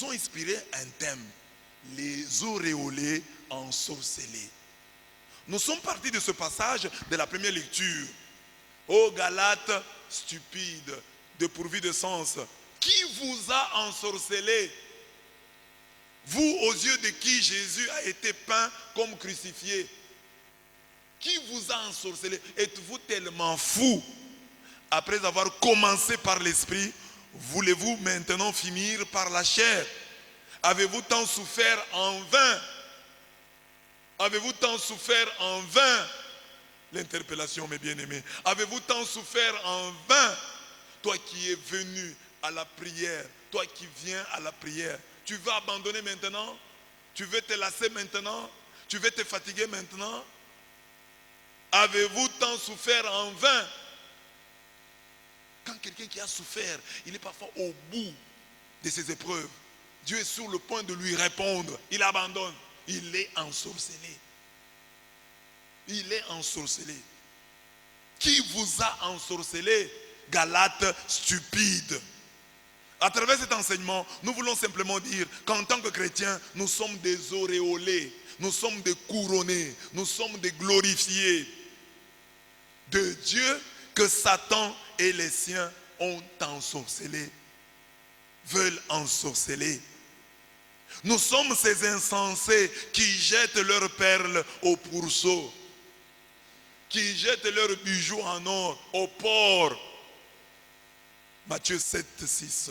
nous ont inspiré un thème, les auréolés ensorcelés. Nous sommes partis de ce passage de la première lecture. Ô Galates stupides, dépourvus de sens, qui vous a ensorcelé? Vous, aux yeux de qui Jésus a été peint comme crucifié. Qui vous a ensorcelé? Êtes-vous tellement fou? Après avoir commencé par l'esprit, voulez-vous maintenant finir par la chair? Avez-vous tant souffert en vain? Avez-vous tant souffert en vain? L'interpellation, mes bien-aimés. Avez-vous tant souffert en vain? Toi qui es venu à la prière, toi qui viens à la prière, tu veux abandonner maintenant? Tu veux te lasser maintenant? Tu veux te fatiguer maintenant? Avez-vous tant souffert en vain? Quand quelqu'un qui a souffert, il est parfois au bout de ses épreuves. Dieu est sur le point de lui répondre. Il abandonne. Il est ensorcelé. Il est ensorcelé. Qui vous a ensorcelé? Galates stupides. À travers cet enseignement, nous voulons simplement dire qu'en tant que chrétiens, nous sommes des auréolés, nous sommes des couronnés, nous sommes des glorifiés de Dieu que Satan et les siens ont ensorcelés, veulent ensorceler. Nous sommes ces insensés qui jettent leurs perles au pourceau, qui jettent leurs bijoux en or au porc. Matthieu 7, 6.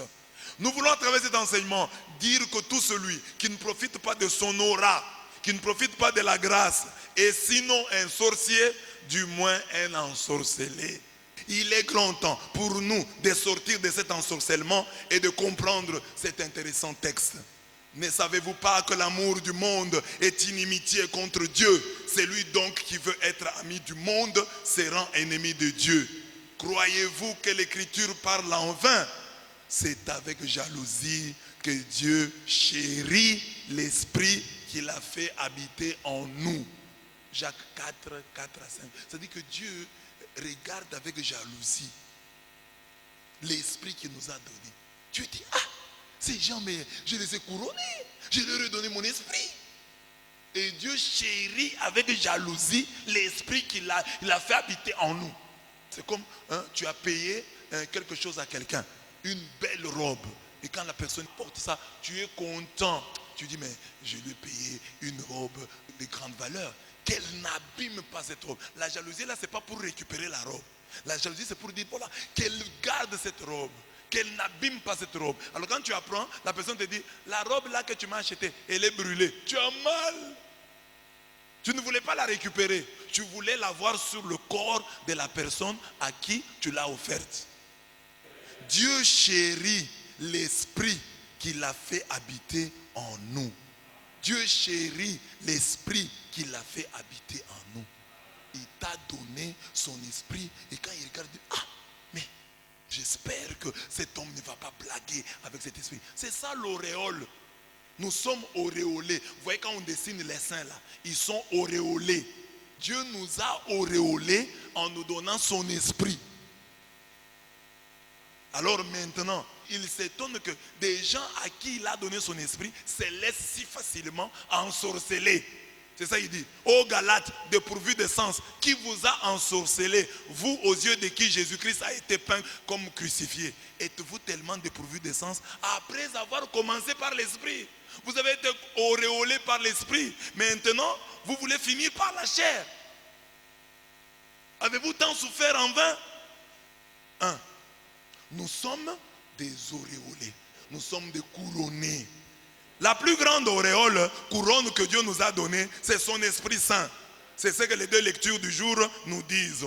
Nous voulons à travers cet enseignement dire que tout celui qui ne profite pas de son aura, qui ne profite pas de la grâce, est sinon un sorcier, du moins un ensorcelé. Il est grand temps pour nous de sortir de cet ensorcellement et de comprendre cet intéressant texte. Ne savez-vous pas que l'amour du monde est inimitié contre Dieu? Celui donc qui veut être ami du monde se rend ennemi de Dieu. Croyez-vous que l'Écriture parle en vain? C'est avec jalousie que Dieu chérit l'esprit qu'il a fait habiter en nous. Jacques 4, 4 à 5. C'est-à-dire que Dieu regarde avec jalousie l'esprit qu'il nous a donné. Dieu dit, ah, ces gens, mais je les ai couronnés, je leur ai donné mon esprit. Et Dieu chérit avec jalousie l'esprit qu'il a fait habiter en nous. C'est comme, tu as payé quelque chose à quelqu'un, une belle robe. Et quand la personne porte ça, tu es content. Tu dis, mais je lui ai payé une robe de grande valeur. Qu'elle n'abîme pas cette robe. La jalousie, là, ce n'est pas pour récupérer la robe. La jalousie, c'est pour dire, voilà, qu'elle garde cette robe. Qu'elle n'abîme pas cette robe. Alors quand tu apprends, la personne te dit, la robe là que tu m'as achetée, elle est brûlée. Tu as mal. Tu ne voulais pas la récupérer. Tu voulais l'avoir sur le corps de la personne à qui tu l'as offerte. Dieu chérit l'esprit qu'il a fait habiter en nous. Dieu chérit l'esprit qu'il a fait habiter en nous. Il t'a donné son esprit et quand il regarde, il dit, ah, mais j'espère que cet homme ne va pas blaguer avec cet esprit. C'est ça l'auréole. Nous sommes auréolés. Vous voyez quand on dessine les saints là, ils sont auréolés. Dieu nous a auréolés en nous donnant son esprit. Alors maintenant, il s'étonne que des gens à qui il a donné son esprit se laissent si facilement ensorceler. C'est ça il dit. Ô Galates, dépourvus de sens, qui vous a ensorcelé, vous aux yeux de qui Jésus-Christ a été peint comme crucifié? Êtes-vous tellement dépourvus de sens après avoir commencé par l'esprit? Vous avez été auréolés par l'esprit. Maintenant, vous voulez finir par la chair. Avez-vous tant souffert en vain? Nous sommes des auréolés. Nous sommes des couronnés. La plus grande auréole, couronne que Dieu nous a donnée, c'est son Esprit Saint. C'est ce que les deux lectures du jour nous disent.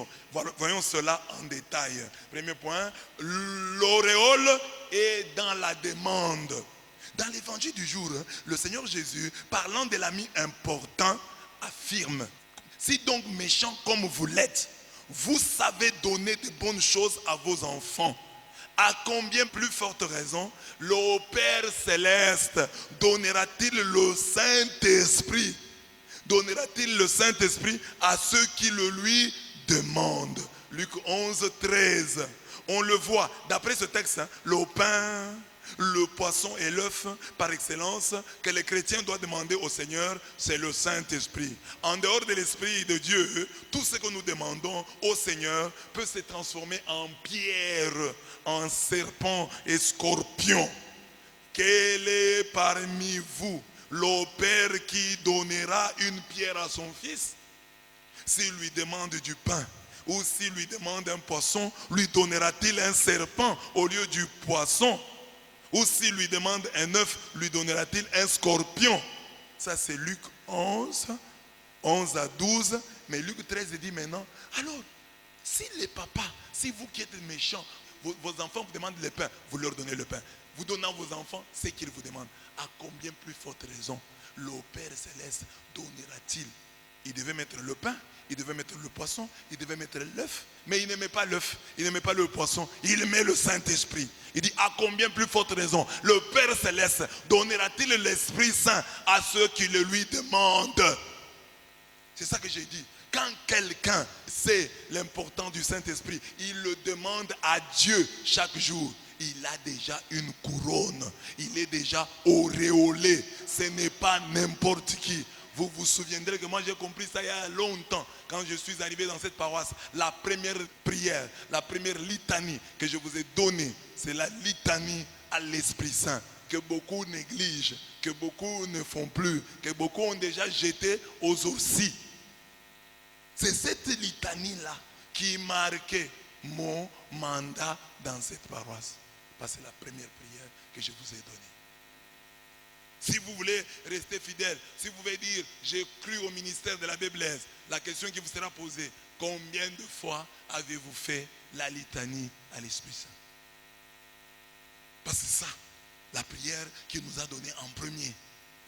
Voyons cela en détail. Premier point, l'auréole est dans la demande. Dans l'évangile du jour, le Seigneur Jésus, parlant de l'ami important, affirme, si donc méchants comme vous l'êtes, vous savez donner de bonnes choses à vos enfants, à combien plus forte raison le Père Céleste donnera-t-il le Saint-Esprit? Donnera-t-il le Saint-Esprit à ceux qui le lui demandent? Luc 11, 13. On le voit, d'après ce texte, le pain, Le poisson et l'œuf par excellence que les chrétiens doivent demander au Seigneur, c'est le Saint-Esprit. En dehors de l'Esprit de Dieu, tout ce que nous demandons au Seigneur peut se transformer en pierre, en serpent et scorpion. Quel est parmi vous le père qui donnera une pierre à son fils? S'il lui demande du pain ou s'il lui demande un poisson, lui donnera-t-il un serpent au lieu du poisson? Ou s'il lui demande un œuf, lui donnera-t-il un scorpion? Ça c'est Luc 11, 11 à 12. Mais Luc 13 dit maintenant, alors, si les papas, si vous qui êtes méchants, vos enfants vous demandent le pain, vous leur donnez le pain. Vous donnez à vos enfants ce qu'ils vous demandent. À combien plus forte raison le Père Céleste donnera-t-il? Il devait mettre le pain, il devait mettre le poisson, il devait mettre l'œuf. Mais il n'aimait pas l'œuf, il n'aimait pas le poisson. Il met le Saint-Esprit. Il dit, à combien plus forte raison le Père Céleste donnera-t-il l'Esprit Saint à ceux qui le lui demandent? C'est ça que j'ai dit. Quand quelqu'un sait l'importance du Saint-Esprit, il le demande à Dieu chaque jour. Il a déjà une couronne. Il est déjà auréolé. Ce n'est pas n'importe qui. Vous vous souviendrez que moi j'ai compris ça il y a longtemps. Quand je suis arrivé dans cette paroisse, la première prière, la première litanie que je vous ai donnée, c'est la litanie à l'Esprit Saint. Que beaucoup négligent, que beaucoup ne font plus, que beaucoup ont déjà jeté aux orties. C'est cette litanie-là qui marquait mon mandat dans cette paroisse. Parce que c'est la première prière que je vous ai donnée. Si vous voulez rester fidèle, si vous voulez dire, j'ai cru au ministère de l'abbé Blaise, la question qui vous sera posée, combien de fois avez-vous fait la litanie à l'Esprit Saint? Parce que c'est ça, la prière qu'il nous a donnée en premier,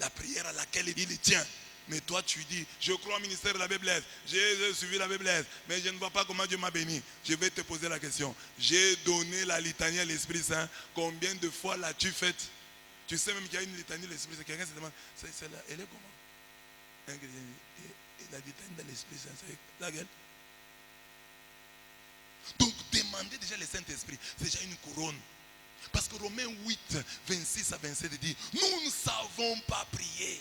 la prière à laquelle il tient. Mais toi tu dis, je crois au ministère de l'abbé Blaise, j'ai suivi l'abbé Blaise, mais je ne vois pas comment Dieu m'a béni. Je vais te poser la question, j'ai donné la litanie à l'Esprit Saint, combien de fois l'as-tu faite? Tu sais même qu'il y a une litanie de l'Esprit Saint, quelqu'un se demande, celle-là, elle est comment? Et la litanie de l'Esprit Saint, c'est laquelle? Donc demandez déjà le Saint-Esprit, c'est déjà une couronne. Parce que Romains 8, 26 à 27 dit, nous ne savons pas prier.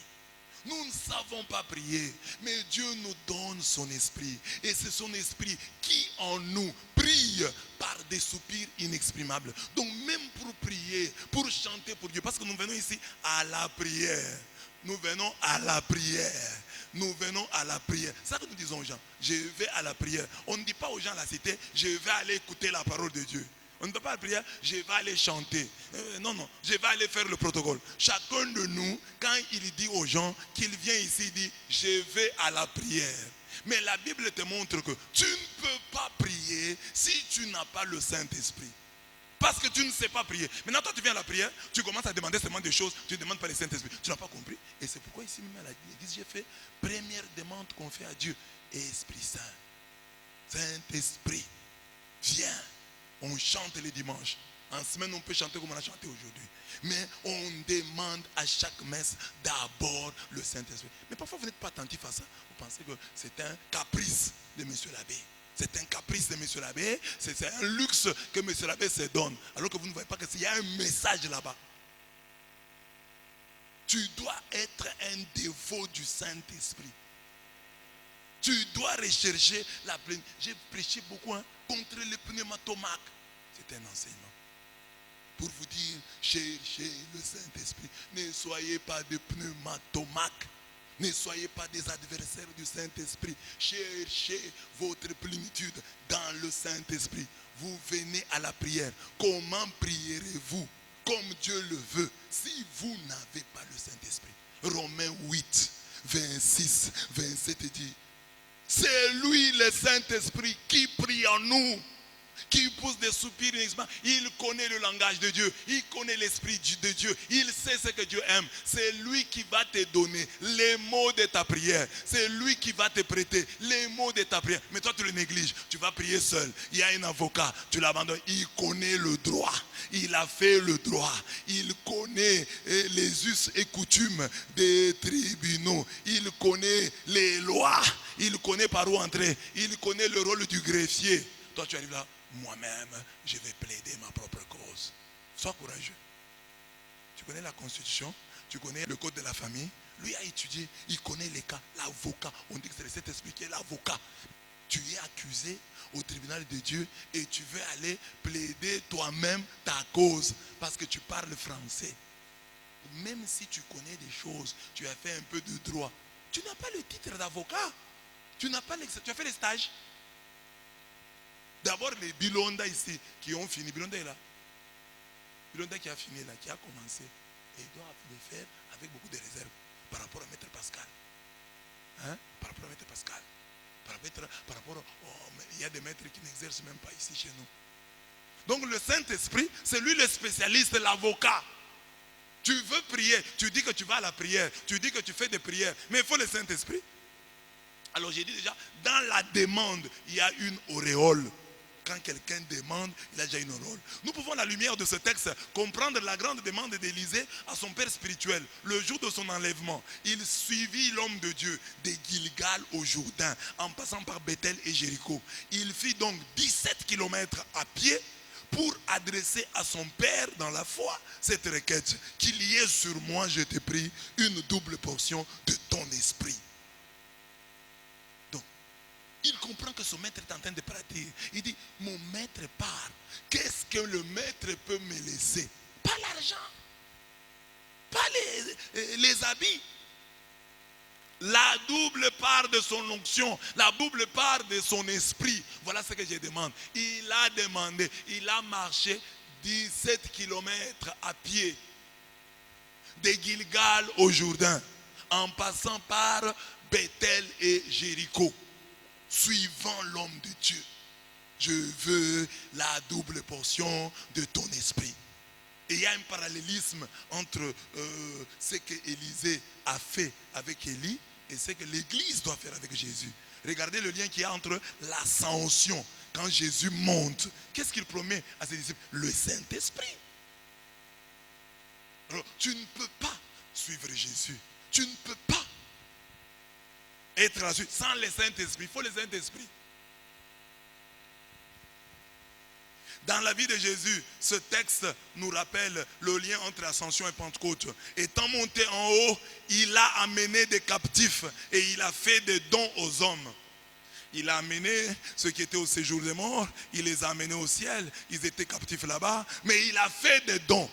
Nous ne savons pas prier, mais Dieu nous donne son esprit. Et c'est son esprit qui en nous prie par des soupirs inexprimables. Donc même pour prier, pour chanter pour Dieu, parce que nous venons ici à la prière. Nous venons à la prière. Nous venons à la prière. C'est ça que nous disons aux gens. Je vais à la prière. On ne dit pas aux gens à la cité, je vais aller écouter la parole de Dieu. On ne peut pas la prière, je vais aller chanter. Non, je vais aller faire le protocole. Chacun de nous, quand il dit aux gens qu'il vient ici, il dit, je vais à la prière. Mais la Bible te montre que tu ne peux pas prier si tu n'as pas le Saint-Esprit. Parce que tu ne sais pas prier. Maintenant, toi, tu viens à la prière, tu commences à demander seulement des choses, tu ne demandes pas le Saint-Esprit. Tu n'as pas compris. Et c'est pourquoi ici même à l'église, j'ai fait première demande qu'on fait à Dieu. Esprit Saint. Saint-Esprit, viens. On chante les dimanches. En semaine, on peut chanter comme on a chanté aujourd'hui. Mais on demande à chaque messe d'abord le Saint-Esprit. Mais parfois, vous n'êtes pas attentif à ça. Vous pensez que c'est un caprice de M. l'abbé. C'est un caprice de M. l'abbé. C'est un luxe que M. l'abbé se donne. Alors que vous ne voyez pas qu'il y a un message là-bas. Tu dois être un dévot du Saint-Esprit. Tu dois rechercher la plénitude. J'ai prêché beaucoup contre le pneumatomaque. C'est un enseignement. Pour vous dire, cherchez le Saint-Esprit. Ne soyez pas des pneumatomaques. Ne soyez pas des adversaires du Saint-Esprit. Cherchez votre plénitude dans le Saint-Esprit. Vous venez à la prière. Comment prierez-vous? Comme Dieu le veut, si vous n'avez pas le Saint-Esprit. Romains 8, 26, 27 dit, c'est lui le Saint-Esprit qui prie en nous, qui pousse des soupirs. Il connaît le langage de Dieu, il connaît l'esprit de Dieu, il sait ce que Dieu aime. C'est lui qui va te donner les mots de ta prière, c'est lui qui va te prêter les mots de ta prière. Mais toi tu le négliges, tu vas prier seul. Il y a un avocat, tu l'abandonnes. Il connaît le droit, il a fait le droit, il connaît les us et coutumes des tribunaux, il connaît les lois, il connaît par où entrer, il connaît le rôle du greffier. Toi tu arrives là, moi-même, je vais plaider ma propre cause. Sois courageux. tu connais la Constitution, tu connais le code de la famille. Lui a étudié, il connaît les cas, l'avocat. On dit que c'est le Saint-Esprit qui est l'avocat. Tu es accusé au tribunal de Dieu et tu veux aller plaider toi-même ta cause parce que tu parles français. Même si tu connais des choses, tu as fait un peu de droit, tu n'as pas le titre d'avocat. Tu n'as pas tu as fait les stages. D'abord les Bilonda ici qui ont fini. Bilonda est là. Bilonda qui a fini là, qui a commencé. Et ils doivent le faire avec beaucoup de réserve par rapport à Maître Pascal. Hein? Par rapport à Maître Pascal. Par rapport il y a des maîtres qui n'exercent même pas ici chez nous. Donc le Saint-Esprit, c'est lui le spécialiste, l'avocat. Tu veux prier, tu dis que tu vas à la prière, tu dis que tu fais des prières, mais il faut le Saint-Esprit. Alors j'ai dit déjà, dans la demande, il y a une auréole. Quand quelqu'un demande, il a déjà une auréole. Nous pouvons, à la lumière de ce texte, comprendre la grande demande d'Élisée à son père spirituel. Le jour de son enlèvement, il suivit l'homme de Dieu de Gilgal au Jourdain, en passant par Bethel et Jéricho. Il fit donc 17 kilomètres à pied pour adresser à son père dans la foi cette requête. Qu'il y ait sur moi, je te prie, une double portion de ton esprit. Donc, il comprend que son maître est en train de partir. Il dit, mon maître part. Qu'est-ce que le maître peut me laisser? Pas l'argent, pas les habits. La double part de son onction, la double part de son esprit. Voilà ce que je demande. Il a demandé, il a marché 17 kilomètres à pied de Gilgal au Jourdain, en passant par Bethel et Jéricho, suivant l'homme de Dieu. Je veux la double portion de ton esprit. Et il y a un parallélisme entre ce que Élisée a fait avec Élie et ce que l'Église doit faire avec Jésus. Regardez le lien qu'il y a entre l'ascension. Quand Jésus monte, qu'est-ce qu'il promet à ses disciples? Le Saint-Esprit. Alors, tu ne peux pas suivre Jésus. Tu ne peux pas être là-dessus sans le Saint-Esprit. Il faut le Saint-Esprit. Dans la vie de Jésus, ce texte nous rappelle le lien entre Ascension et Pentecôte. Étant monté en haut, il a amené des captifs et il a fait des dons aux hommes. Il a amené ceux qui étaient au séjour des morts, il les a amenés au ciel, ils étaient captifs là-bas, mais il a fait des dons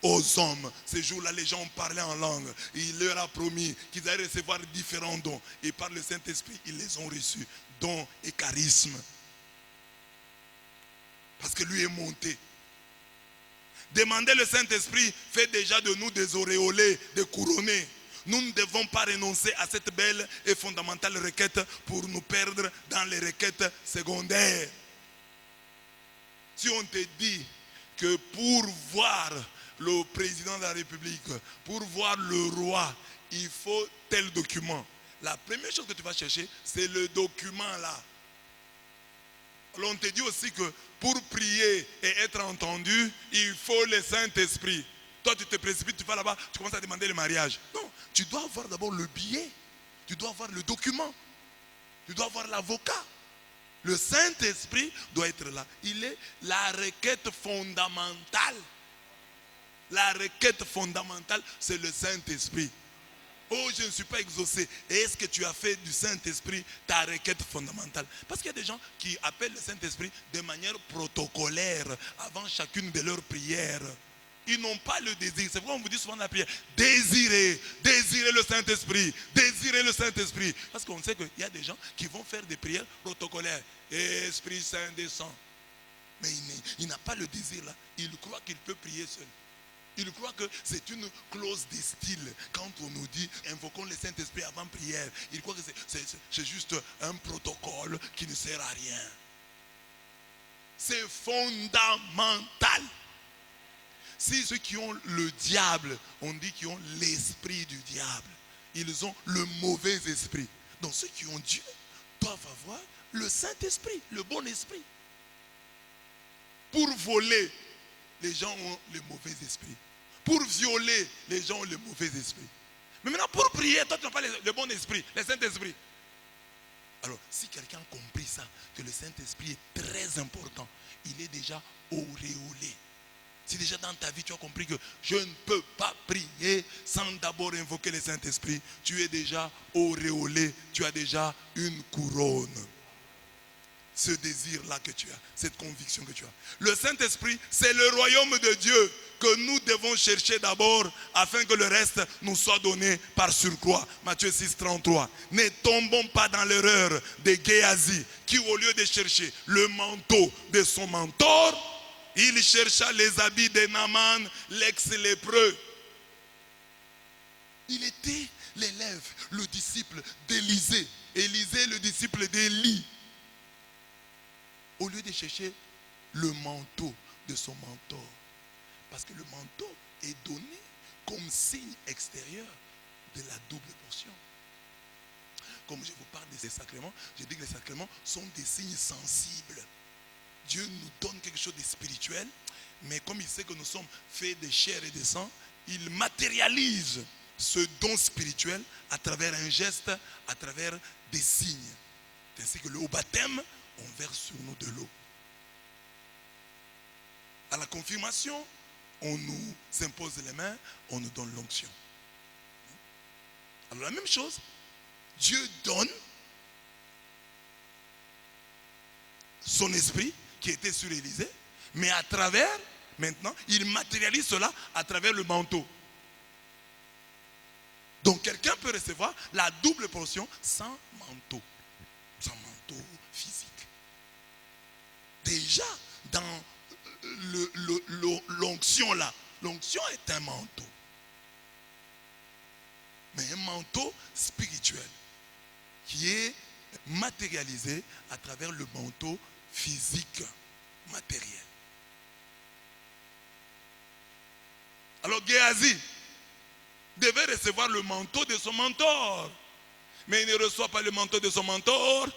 aux hommes. Ces jours-là, les gens ont parlé en langue. Il leur a promis qu'ils allaient recevoir différents dons. Et par le Saint-Esprit, ils les ont reçus. Dons et charismes. Parce que lui est monté. Demander le Saint-Esprit fait déjà de nous des auréolés, des couronnés. Nous ne devons pas renoncer à cette belle et fondamentale requête pour nous perdre dans les requêtes secondaires. Si on te dit que pour voir le président de la République, pour voir le roi, il faut tel document. La première chose que tu vas chercher, c'est le document là. Alors on te dit aussi que pour prier et être entendu, il faut le Saint-Esprit. Toi tu te précipites, tu vas là-bas, tu commences à demander le mariage. Non, tu dois avoir d'abord le billet, tu dois avoir le document, tu dois avoir l'avocat. Le Saint-Esprit doit être là. Il est la requête fondamentale. La requête fondamentale, c'est le Saint-Esprit. Oh, je ne suis pas exaucé. Et est-ce que tu as fait du Saint-Esprit ta requête fondamentale? Parce qu'il y a des gens qui appellent le Saint-Esprit de manière protocolaire avant chacune de leurs prières. Ils n'ont pas le désir. C'est pourquoi on vous dit souvent dans la prière, désirez le Saint-Esprit, désirez le Saint-Esprit. Parce qu'on sait qu'il y a des gens qui vont faire des prières protocolaires. Esprit Saint descend. Mais il n'a pas le désir là. Il croit qu'il peut prier seul. Il croit que c'est une clause de style. Quand on nous dit invoquons le Saint-Esprit avant prière, il croit que c'est juste un protocole qui ne sert à rien. C'est fondamental. Si ceux qui ont le diable, on dit qu'ils ont l'esprit du diable. Ils ont le mauvais esprit. Donc ceux qui ont Dieu doivent avoir le Saint-Esprit, le bon esprit. Pour voler, les gens ont le mauvais esprit. Pour violer, les gens ont le mauvais esprit. Mais maintenant, pour prier, toi tu n'as pas le bon esprit, le Saint-Esprit. Alors, si quelqu'un a compris ça, que le Saint-Esprit est très important, il est déjà auréolé. Si déjà dans ta vie tu as compris que je ne peux pas prier sans d'abord invoquer le Saint-Esprit, tu es déjà auréolé, tu as déjà une couronne. Ce désir-là que tu as, cette conviction que tu as. Le Saint-Esprit, c'est le royaume de Dieu que nous devons chercher d'abord afin que le reste nous soit donné par surcroît. Matthieu 6, 33. Ne tombons pas dans l'erreur de Géasi qui, au lieu de chercher le manteau de son mentor, il chercha les habits de Naaman, l'ex-lépreux. Il était l'élève, le disciple d'Élisée. Élisée, le disciple d'Élie. Au lieu de chercher le manteau de son mentor. Parce que le manteau est donné comme signe extérieur de la double portion. Comme je vous parle de ces sacrements, je dis que les sacrements sont des signes sensibles. Dieu nous donne quelque chose de spirituel, mais comme il sait que nous sommes faits de chair et de sang, il matérialise ce don spirituel à travers un geste, à travers des signes. Ainsi que au baptême, on verse sur nous de l'eau. À la confirmation, on nous impose les mains, on nous donne l'onction. Alors la même chose, Dieu donne son esprit qui était sur Élisée, mais à travers, maintenant, il matérialise cela à travers le manteau. Donc quelqu'un peut recevoir la double portion sans manteau physique. Déjà, dans l'onction là, l'onction est un manteau. Mais un manteau spirituel qui est matérialisé à travers le manteau physique, matériel. Alors Géasi devait recevoir le manteau de son mentor. Mais il ne reçoit pas le manteau de son mentor.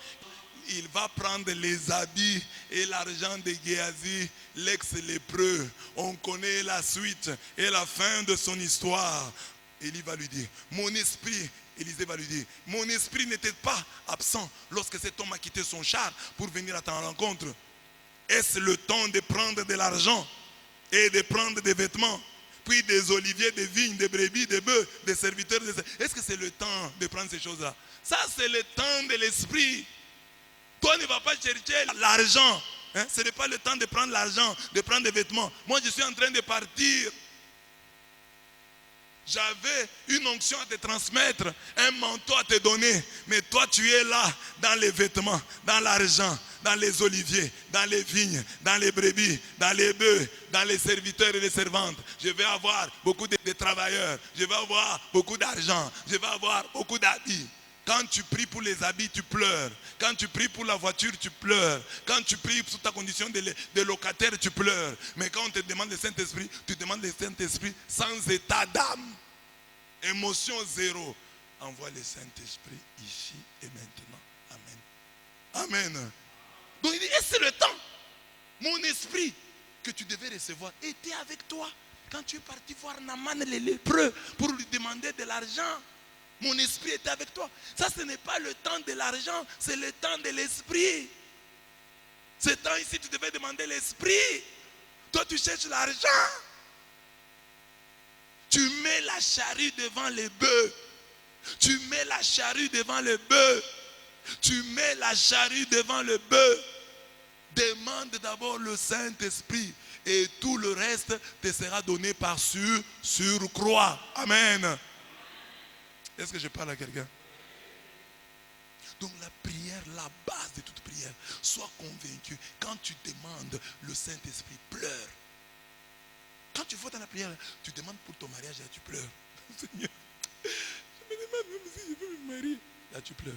Il va prendre les habits et l'argent de Géasi, l'ex-lépreux. On connaît la suite et la fin de son histoire. Élie va lui dire, mon esprit, Élisée va lui dire, mon esprit n'était pas absent lorsque cet homme a quitté son char pour venir à ta rencontre. Est-ce le temps de prendre de l'argent et de prendre des vêtements, puis des oliviers, des vignes, des brebis, des bœufs, des serviteurs? Est-ce que c'est le temps de prendre ces choses-là? Ça, c'est le temps de l'esprit. Toi, ne vas pas chercher l'argent. Ce n'est pas le temps de prendre l'argent, de prendre des vêtements. Moi, je suis en train de partir. J'avais une onction à te transmettre, un manteau à te donner. Mais toi, tu es là, dans les vêtements, dans l'argent, dans les oliviers, dans les vignes, dans les brebis, dans les bœufs, dans les serviteurs et les servantes. Je vais avoir beaucoup de travailleurs. Je vais avoir beaucoup d'argent. Je vais avoir beaucoup d'habits. Quand tu pries pour les habits, tu pleures. Quand tu pries pour la voiture, tu pleures. Quand tu pries sur ta condition de locataire, tu pleures. Mais quand on te demande le Saint-Esprit, tu demandes le Saint-Esprit sans état d'âme. Émotion zéro. Envoie le Saint-Esprit ici et maintenant. Amen. Amen. Donc il dit, et c'est le temps. Mon esprit que tu devais recevoir était avec toi. Quand tu es parti voir Naaman le lépreux pour lui demander de l'argent. Mon esprit était avec toi. Ça, ce n'est pas le temps de l'argent, c'est le temps de l'esprit. Ce temps ici, tu devais demander l'esprit. Toi, tu cherches l'argent. Tu mets la charrue devant les bœufs. Tu mets la charrue devant le bœuf. Tu mets la charrue devant le bœuf. Demande d'abord le Saint-Esprit. Et tout le reste te sera donné par surcroît. Amen. Est-ce que je parle à quelqu'un? Donc la prière, la base de toute prière, sois convaincu. Quand tu demandes le Saint-Esprit, pleure. Quand tu vas dans la prière, tu demandes pour ton mariage, là tu pleures. Seigneur, je me demande même si je veux me marier. Là tu pleures.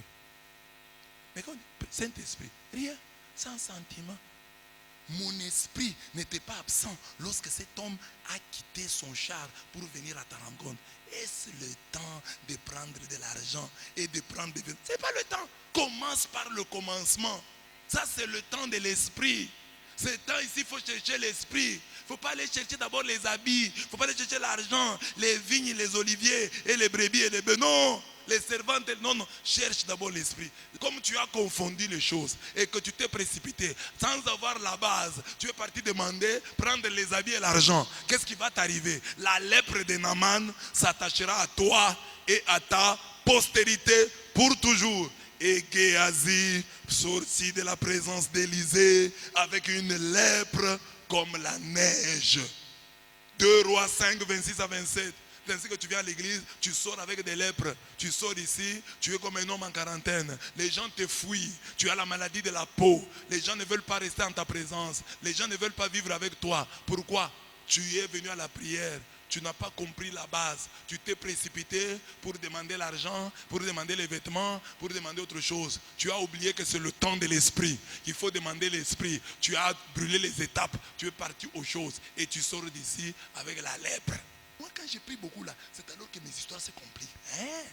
Mais quand Saint-Esprit, rien, sans sentiment. Mon esprit n'était pas absent lorsque cet homme a quitté son char pour venir à ta rencontre. Est-ce le temps de prendre de l'argent et de prendre des vêtements? Ce n'est pas le temps. Commence par le commencement. Ça, c'est le temps de l'esprit. Ce temps ici, il faut chercher l'esprit. Il ne faut pas aller chercher d'abord les habits. Il ne faut pas aller chercher l'argent, les vignes, les oliviers et les brebis et les bœufs. Non. les servantes, non, non, cherche d'abord l'esprit. Comme tu as confondu les choses et que tu t'es précipité sans avoir la base, tu es parti demander, prendre les habits et l'argent. Qu'est-ce qui va t'arriver? La lèpre de Naaman s'attachera à toi et à ta postérité pour toujours. Et Géasi sortit de la présence d'Élisée avec une lèpre comme la neige. 2 Rois 5, 26 à 27. C'est ainsi que tu viens à l'église, tu sors avec des lèpres. Tu sors ici, tu es comme un homme en quarantaine. Les gens te fuient. Tu as la maladie de la peau. Les gens ne veulent pas rester en ta présence. Les gens ne veulent pas vivre avec toi. Pourquoi? Tu es venu à la prière. Tu n'as pas compris la base. Tu t'es précipité pour demander l'argent, pour demander les vêtements, pour demander autre chose. Tu as oublié que c'est le temps de l'esprit. Il faut demander l'esprit. Tu as brûlé les étapes. Tu es parti aux choses. Et tu sors d'ici avec la lèpre. Moi, quand j'ai pris beaucoup là, c'est alors que mes histoires se compliquent. Hein?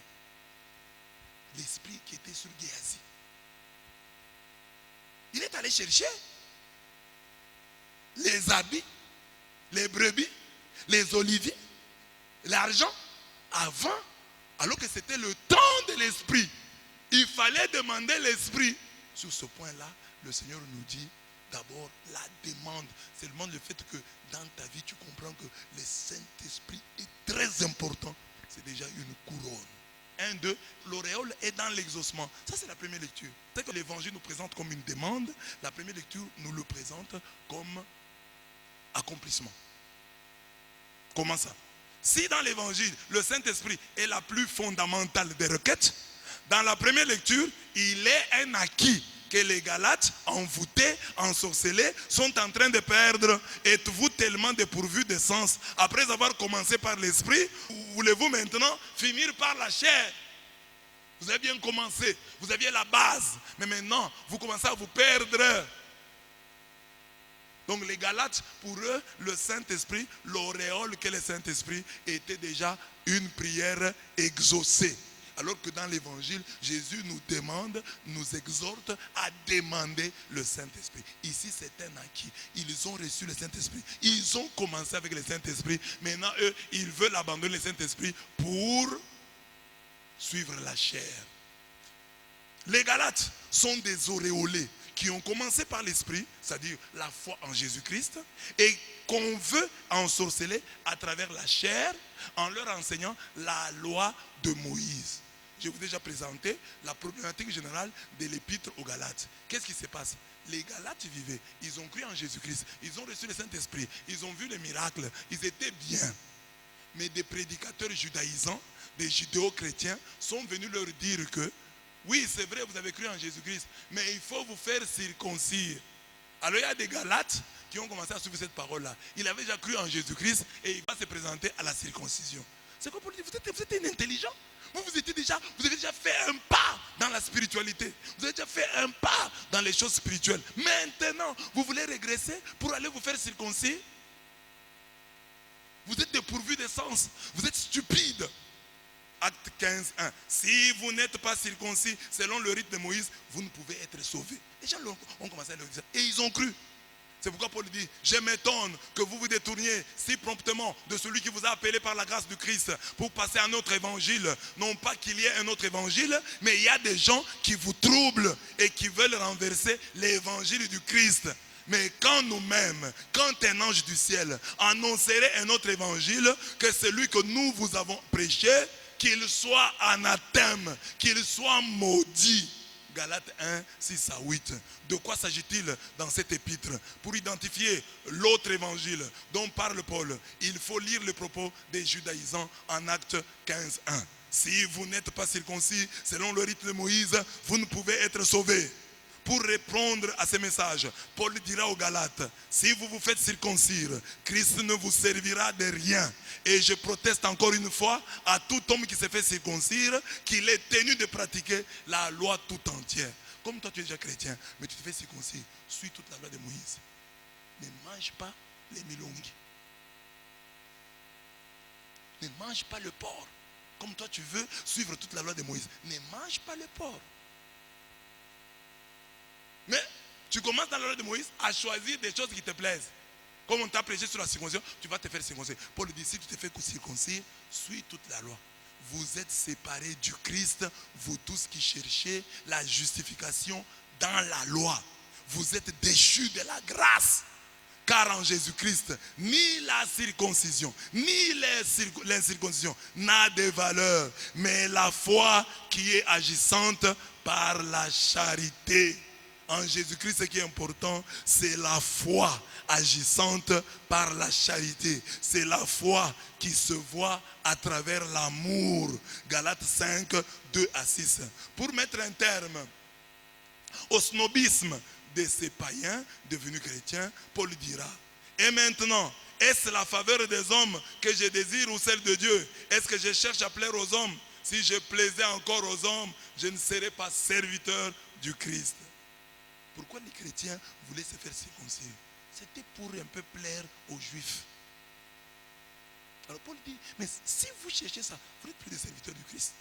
L'esprit qui était sur Géasi. Il est allé chercher les habits, les brebis, les oliviers, l'argent, avant, alors que c'était le temps de l'esprit. Il fallait demander l'esprit. Sur ce point-là, le Seigneur nous dit d'abord la demande. C'est seulement le fait que dans ta vie, tu comprends que le Saint-Esprit est très important. C'est déjà une couronne. 1, 2, l'auréole est dans l'exaucement. Ça, c'est la première lecture. C'est que l'évangile nous présente comme une demande. La première lecture nous le présente comme accomplissement. Comment ça? Si dans l'évangile, le Saint-Esprit est la plus fondamentale des requêtes, dans la première lecture, il est un acquis que les Galates, envoûtés, ensorcelés, sont en train de perdre. Êtes-vous tellement dépourvus de sens? Après avoir commencé par l'esprit, voulez-vous maintenant finir par la chair? Vous avez bien commencé, vous aviez la base, mais maintenant, vous commencez à vous perdre. Donc les Galates, pour eux, le Saint-Esprit, l'auréole qu'est le Saint-Esprit, était déjà une prière exaucée. Alors que dans l'évangile, Jésus nous demande, nous exhorte à demander le Saint-Esprit. Ici, c'est un acquis. Ils ont reçu le Saint-Esprit. Ils ont commencé avec le Saint-Esprit. Maintenant, eux, ils veulent abandonner le Saint-Esprit pour suivre la chair. Les Galates sont des auréolés qui ont commencé par l'esprit, c'est-à-dire la foi en Jésus-Christ, et qu'on veut ensorceler à travers la chair en leur enseignant la loi de Moïse. Je vous ai déjà présenté la problématique générale de l'épître aux Galates. Qu'est-ce qui se passe? Les Galates vivaient, ils ont cru en Jésus-Christ, ils ont reçu le Saint-Esprit, ils ont vu les miracles, ils étaient bien. Mais des prédicateurs judaïsants, des judéo-chrétiens, sont venus leur dire que oui, c'est vrai, vous avez cru en Jésus-Christ, mais il faut vous faire circoncire. Alors il y a des Galates qui ont commencé à suivre cette parole-là. Il avait déjà cru en Jésus-Christ et il va se présenter à la circoncision. C'est quoi pour dire? Vous êtes intelligent. Vous avez déjà fait un pas dans la spiritualité. Vous avez déjà fait un pas dans les choses spirituelles. Maintenant, vous voulez régresser pour aller vous faire circoncire? Vous êtes dépourvu de sens. Vous êtes stupide. Acte 15, 1. Si vous n'êtes pas circoncis selon le rite de Moïse, vous ne pouvez être sauvés. Les gens ont commencé à le dire. Et ils ont cru. C'est pourquoi Paul dit, je m'étonne que vous vous détourniez si promptement de celui qui vous a appelé par la grâce du Christ pour passer à un autre évangile. Non pas qu'il y ait un autre évangile, mais il y a des gens qui vous troublent et qui veulent renverser l'évangile du Christ. Mais quand nous-mêmes, quand un ange du ciel annoncerait un autre évangile que celui que nous vous avons prêché, qu'il soit anathème, qu'il soit maudit. Galates 1, 6 à 8. De quoi s'agit-il dans cet épître? Pour identifier l'autre évangile dont parle Paul, il faut lire les propos des judaïsants en Acte 15, 1. Si vous n'êtes pas circoncis selon le rite de Moïse, vous ne pouvez être sauvés. Pour répondre à ces messages, Paul dira aux Galates, si vous vous faites circoncire, Christ ne vous servira de rien. Et je proteste encore une fois à tout homme qui se fait circoncire, qu'il est tenu de pratiquer la loi tout entière. Comme toi tu es déjà chrétien, mais tu te fais circoncire, suis toute la loi de Moïse. Ne mange pas les milongues. Ne mange pas le porc. Comme toi tu veux suivre toute la loi de Moïse. Ne mange pas le porc. Mais tu commences dans la loi de Moïse à choisir des choses qui te plaisent. Comme on t'a prêché sur la circoncision, tu vas te faire circoncire. Paul dit, si tu te fais circoncire, suis toute la loi. vous êtes séparés du Christ, vous tous qui cherchez la justification dans la loi. Vous êtes déchus de la grâce. Car en Jésus-Christ, ni la circoncision, ni l'incirconcision n'a de valeur, mais la foi qui est agissante par la charité. En Jésus-Christ, ce qui est important, c'est la foi agissante par la charité. C'est la foi qui se voit à travers l'amour. Galates 5, 2 à 6. Pour mettre un terme au snobisme de ces païens devenus chrétiens, Paul dira: et maintenant, est-ce la faveur des hommes que je désire ou celle de Dieu? Est-ce que je cherche à plaire aux hommes? Si je plaisais encore aux hommes, je ne serais pas serviteur du Christ. Pourquoi les chrétiens voulaient se faire circoncire? C'était pour un peu plaire aux Juifs. Alors Paul dit, mais si vous cherchez ça, vous n'êtes plus des serviteurs du Christ.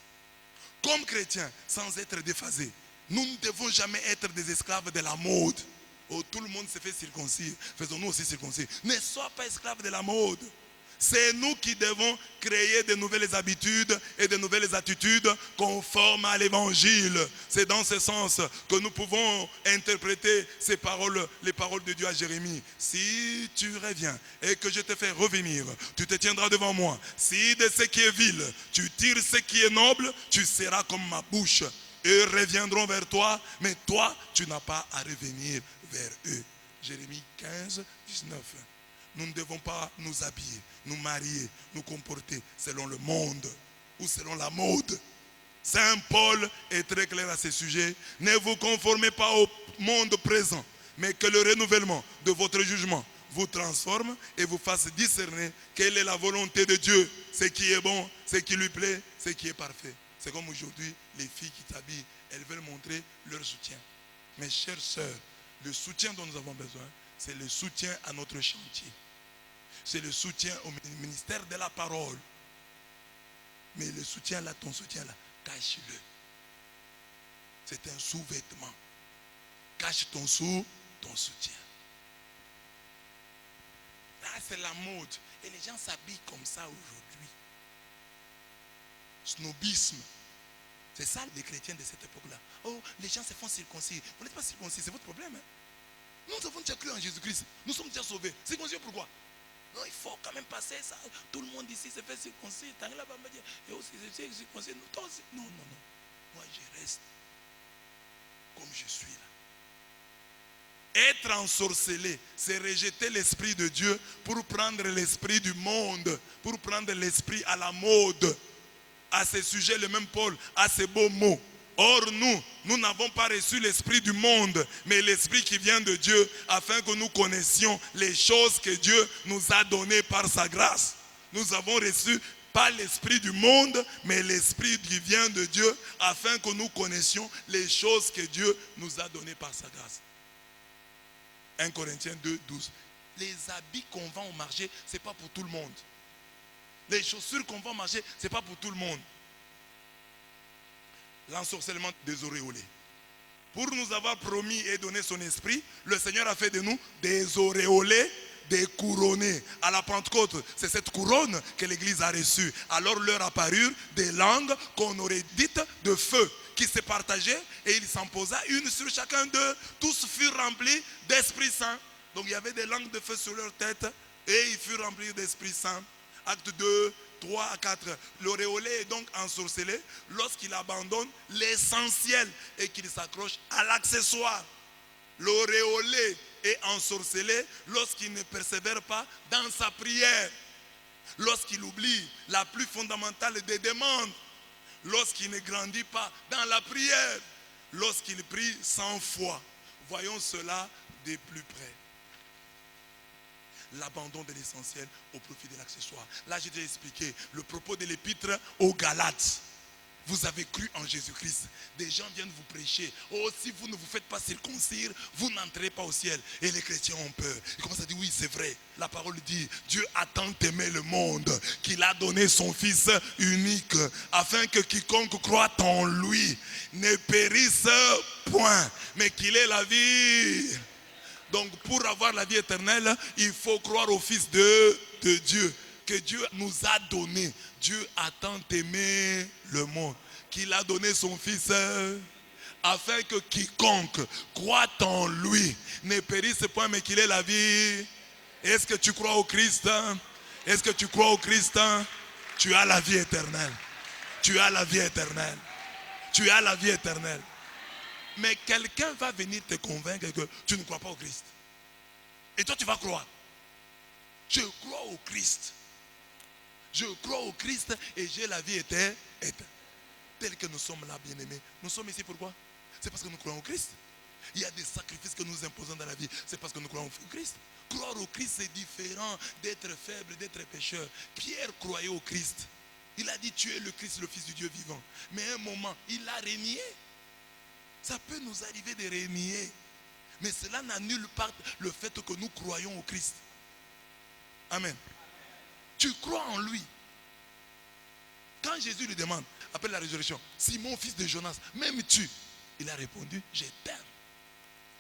Comme chrétiens, sans être déphasés, nous ne devons jamais être des esclaves de la mode. Oh, tout le monde se fait circoncire, faisons-nous aussi circoncire. Ne sois pas esclave de la mode. C'est nous qui devons créer de nouvelles habitudes et de nouvelles attitudes conformes à l'évangile. C'est dans ce sens que nous pouvons interpréter ces paroles, les paroles de Dieu à Jérémie. Si tu reviens et que je te fais revenir, tu te tiendras devant moi. Si de ce qui est vil, tu tires ce qui est noble, tu seras comme ma bouche. Eux reviendront vers toi, mais toi, tu n'as pas à revenir vers eux. Jérémie 15, 19. Nous ne devons pas nous habiller, nous marier, nous comporter selon le monde ou selon la mode. Saint Paul est très clair à ce sujet. Ne vous conformez pas au monde présent, mais que le renouvellement de votre jugement vous transforme et vous fasse discerner quelle est la volonté de Dieu, ce qui est bon, ce qui lui plaît, ce qui est parfait. C'est comme aujourd'hui, les filles qui t'habillent, elles veulent montrer leur soutien. Mes chères sœurs, le soutien dont nous avons besoin, c'est le soutien à notre chantier. C'est le soutien au ministère de la parole. Mais le soutien là, ton soutien là, cache-le. C'est un sous-vêtement. Cache ton soutien. Là, c'est la mode. Et les gens s'habillent comme ça aujourd'hui. Snobisme. C'est ça les chrétiens de cette époque-là. Oh, les gens se font circoncire. Vous n'êtes pas circoncis, c'est votre problème. Hein? Nous avons déjà cru en Jésus-Christ. Nous sommes déjà sauvés. Circoncire pourquoi? Non, il faut quand même passer ça. Tout le monde ici se fait circoncire. Et aussi, c'est circoncire. Non, non, non. Moi, je reste comme je suis là. Être ensorcelé, c'est rejeter l'esprit de Dieu pour prendre l'esprit du monde, pour prendre l'esprit à la mode. À ce sujet, le même Paul a ces beaux mots. Or, nous n'avons pas reçu l'esprit du monde, mais l'esprit qui vient de Dieu, afin que nous connaissions les choses que Dieu nous a données par sa grâce. Nous avons reçu pas l'esprit du monde, mais l'esprit qui vient de Dieu, afin que nous connaissions les choses que Dieu nous a données par sa grâce. 1 Corinthiens 2, 12. Les habits qu'on vend au marché, ce n'est pas pour tout le monde. Les chaussures qu'on vend au marché, ce n'est pas pour tout le monde. L'ensorcellement des auréolés. Pour nous avoir promis et donné son esprit, le Seigneur a fait de nous des auréolés, des couronnés. À la Pentecôte, c'est cette couronne que l'Église a reçue. Alors leur apparurent des langues qu'on aurait dites de feu, qui se partageaient, et il s'en posa une sur chacun d'eux. Tous furent remplis d'Esprit Saint. Donc il y avait des langues de feu sur leur tête, et ils furent remplis d'Esprit Saint. Acte 2, 3 à 4. L'auréolé est donc ensorcelé lorsqu'il abandonne l'essentiel et qu'il s'accroche à l'accessoire. L'auréolé est ensorcelé lorsqu'il ne persévère pas dans sa prière, lorsqu'il oublie la plus fondamentale des demandes, lorsqu'il ne grandit pas dans la prière, lorsqu'il prie sans foi. Voyons cela de plus près. L'abandon de l'essentiel au profit de l'accessoire. Là, j'ai déjà expliqué le propos de l'épître aux Galates. Vous avez cru en Jésus-Christ. Des gens viennent vous prêcher. Oh, si vous ne vous faites pas circoncire, vous n'entrez pas au ciel. Et les chrétiens ont peur. Ils commencent à dire, oui, c'est vrai. La parole dit, Dieu a tant aimé le monde qu'il a donné son Fils unique, afin que quiconque croit en lui ne périsse point, mais qu'il ait la vie. Donc pour avoir la vie éternelle, il faut croire au Fils de Dieu. que Dieu nous a donné. Dieu a tant aimé le monde qu'il a donné son Fils afin que quiconque croit en lui ne périsse point mais qu'il ait la vie. Est-ce que tu crois au Christ? Est-ce que tu crois au Christ? Tu as la vie éternelle. Tu as la vie éternelle. Tu as la vie éternelle. Mais quelqu'un va venir te convaincre que tu ne crois pas au Christ. Et toi tu vas croire. Je crois au Christ. Je crois au Christ et j'ai la vie éternelle. Tel que nous sommes là, bien-aimés. Nous sommes ici pourquoi? C'est parce que nous croyons au Christ. Il y a des sacrifices que nous imposons dans la vie. C'est parce que nous croyons au Christ. Croire au Christ, c'est différent d'être faible, d'être pécheur. Pierre croyait au Christ. Il a dit, tu es le Christ, le Fils du Dieu vivant. Mais à un moment, il a renié. Ça peut nous arriver de renier. Mais cela n'annule pas le fait que nous croyons au Christ. Amen. Tu crois en lui. Quand Jésus lui demande, après la résurrection, Simon, fils de Jonas, m'aimes-tu? Il a répondu, je t'aime.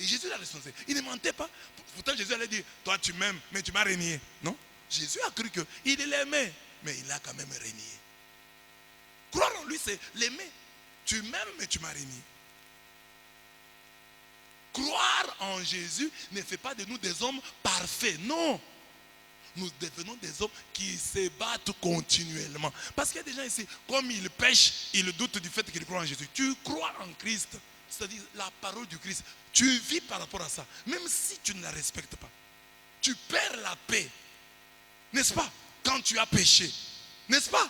Et Jésus l'a responsé. Il ne mentait pas. Pourtant Jésus allait dire, toi tu m'aimes, mais tu m'as renié. Non. Jésus a cru qu'il l'aimait, mais il a quand même renié. Croire en lui, c'est l'aimer. Tu m'aimes, mais tu m'as renié. Croire en Jésus ne fait pas de nous des hommes parfaits. Non. Nous devenons des hommes qui se battent continuellement. Parce qu'il y a des gens ici, comme ils pêchent, ils doutent du fait qu'ils croient en Jésus. Tu crois en Christ, c'est-à-dire la parole du Christ. Tu vis par rapport à ça. Même si tu ne la respectes pas. Tu perds la paix. N'est-ce pas? Quand tu as péché. N'est-ce pas?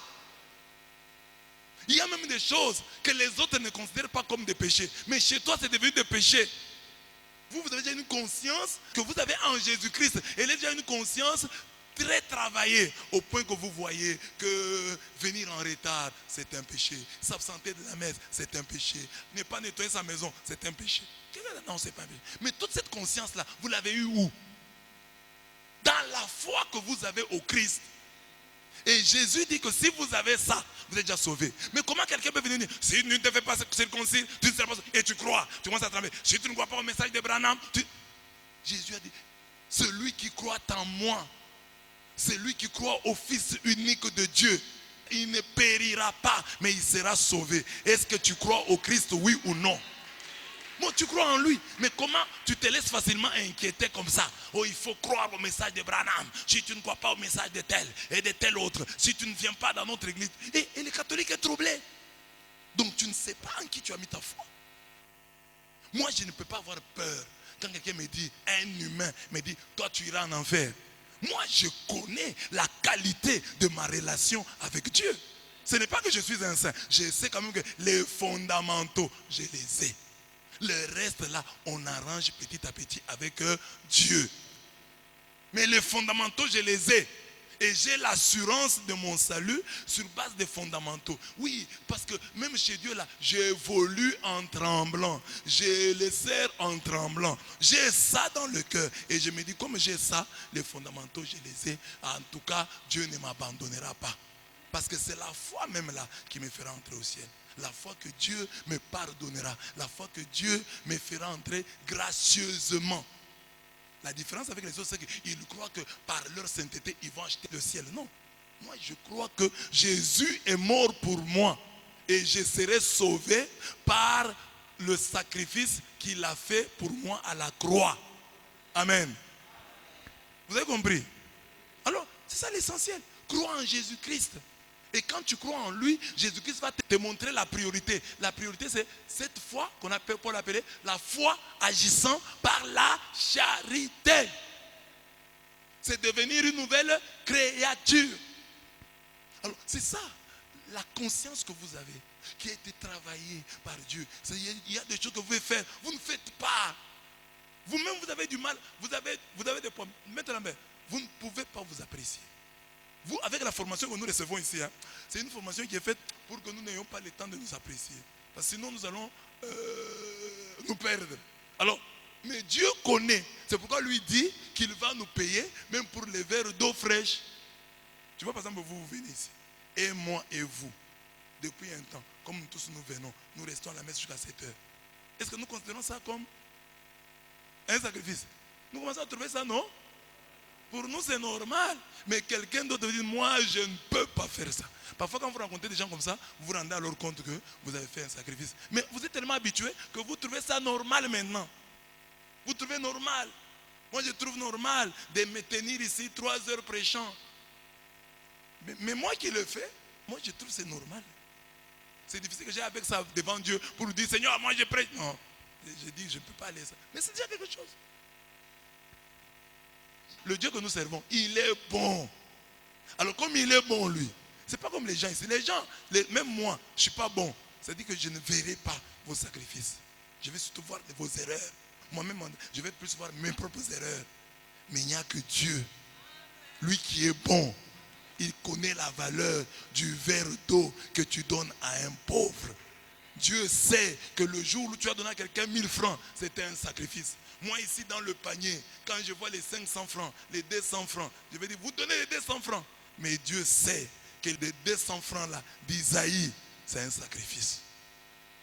Il y a même des choses que les autres ne considèrent pas comme des péchés. Mais chez toi, c'est devenu des péchés. Vous avez déjà une conscience que vous avez en Jésus-Christ. Elle est déjà une conscience très travaillée au point que vous voyez que venir en retard, c'est un péché. S'absenter de la messe, c'est un péché. Ne pas nettoyer sa maison, c'est un péché. Non, c'est pas un péché. Mais toute cette conscience-là, vous l'avez eue où? Dans la foi que vous avez au Christ. Et Jésus dit que si vous avez ça, vous êtes déjà sauvé. Mais comment quelqu'un peut venir dire, si tu ne te fais pas circoncis, tu ne seras pas sauvé. Et tu crois, tu commences à trembler. Si tu ne crois pas au message de Branham, Jésus a dit, celui qui croit en moi, celui qui croit au Fils unique de Dieu, il ne périra pas, mais il sera sauvé. Est-ce que tu crois au Christ, oui ou non? Bon, tu crois en lui, mais comment tu te laisses facilement inquiéter comme ça? Oh, il faut croire au message de Branham. Si tu ne crois pas au message de tel et de tel autre, si tu ne viens pas dans notre église, et les catholiques est troublé. Donc tu ne sais pas en qui tu as mis ta foi. Moi, je ne peux pas avoir peur quand quelqu'un me dit, un humain me dit, toi tu iras en enfer. Moi, je connais la qualité de ma relation avec Dieu. Ce n'est pas que je suis un saint. Je sais quand même que les fondamentaux, je les ai. Le reste là, on arrange petit à petit avec Dieu. Mais les fondamentaux, je les ai. Et j'ai l'assurance de mon salut sur base des fondamentaux. Oui, parce que même chez Dieu là, j'évolue en tremblant. Je les sers en tremblant. J'ai ça dans le cœur. Et je me dis, comme j'ai ça, les fondamentaux, je les ai. En tout cas, Dieu ne m'abandonnera pas. Parce que c'est la foi même là qui me fera entrer au ciel. La foi que Dieu me pardonnera. La foi que Dieu me fera entrer gracieusement. La différence avec les autres, c'est qu'ils croient que par leur sainteté, ils vont acheter le ciel. Non. Moi, je crois que Jésus est mort pour moi. Et je serai sauvé par le sacrifice qu'il a fait pour moi à la croix. Amen. Vous avez compris? Alors, c'est ça l'essentiel. Crois en Jésus-Christ. Et quand tu crois en lui, Jésus-Christ va te montrer la priorité. La priorité, c'est cette foi qu'on appelle, Paul appelait la foi agissant par la charité. C'est devenir une nouvelle créature. Alors, c'est ça, la conscience que vous avez, qui a été travaillée par Dieu. Il y a des choses que vous pouvez faire, vous ne faites pas. Vous-même, vous avez du mal, vous avez des problèmes. Maintenant, vous ne pouvez pas vous apprécier. Vous, avec la formation que nous recevons ici, c'est une formation qui est faite pour que nous n'ayons pas le temps de nous apprécier. Parce que sinon, nous allons nous perdre. Alors, mais Dieu connaît. C'est pourquoi lui dit qu'il va nous payer, même pour les verres d'eau fraîche. Tu vois, par exemple, vous venez ici. Et moi et vous, depuis un temps, comme nous tous nous venons, nous restons à la messe jusqu'à 7 heures. Est-ce que nous considérons ça comme un sacrifice? Nous commençons à trouver ça, non? Pour nous, c'est normal. Mais quelqu'un d'autre dit, moi, je ne peux pas faire ça. Parfois, quand vous rencontrez des gens comme ça, vous vous rendez alors compte que vous avez fait un sacrifice. Mais vous êtes tellement habitué que vous trouvez ça normal maintenant. Vous trouvez normal. Moi, je trouve normal de me tenir ici 3 heures prêchant. Mais moi qui le fais, moi, je trouve que c'est normal. C'est difficile que j'ai avec ça devant Dieu pour lui dire, Seigneur, moi, je prêche. Non, je dis, je ne peux pas aller ça. Mais c'est déjà quelque chose. Le Dieu que nous servons, il est bon. Alors comme il est bon lui, c'est pas comme les gens ici. Les gens, même moi, je ne suis pas bon. C'est-à-dire que je ne verrai pas vos sacrifices. Je vais surtout voir vos erreurs. Moi-même, je vais plus voir mes propres erreurs. Mais il n'y a que Dieu. Lui qui est bon, il connaît la valeur du verre d'eau que tu donnes à un pauvre. Dieu sait que le jour où tu as donné à quelqu'un 1000 francs, c'était un sacrifice. Moi ici dans le panier, quand je vois les 500 francs, les 200 francs, je vais dire, vous donnez les 200 francs. Mais Dieu sait que les 200 francs là d'Isaïe, c'est un sacrifice.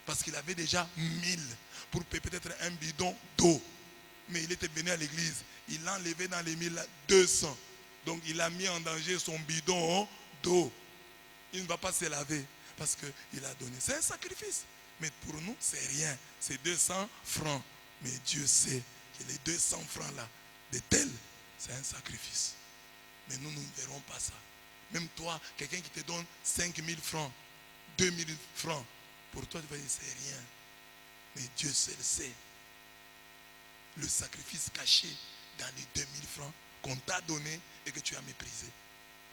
Parce qu'il avait déjà 1000 pour payer peut-être un bidon d'eau. Mais il était venu à l'église, il l'a enlevé dans les 1000 là, 200. Donc il a mis en danger son bidon d'eau. Il ne va pas se laver parce qu'il a donné. C'est un sacrifice. Mais pour nous, c'est rien. C'est 200 francs. Mais Dieu sait que les 200 francs là, de tel, c'est un sacrifice. Mais nous ne verrons pas ça. Même toi, quelqu'un qui te donne 5000 francs, 2000 francs, pour toi, tu vas dire c'est rien. Mais Dieu seul sait. Le sacrifice caché dans les 2000 francs qu'on t'a donné et que tu as méprisé.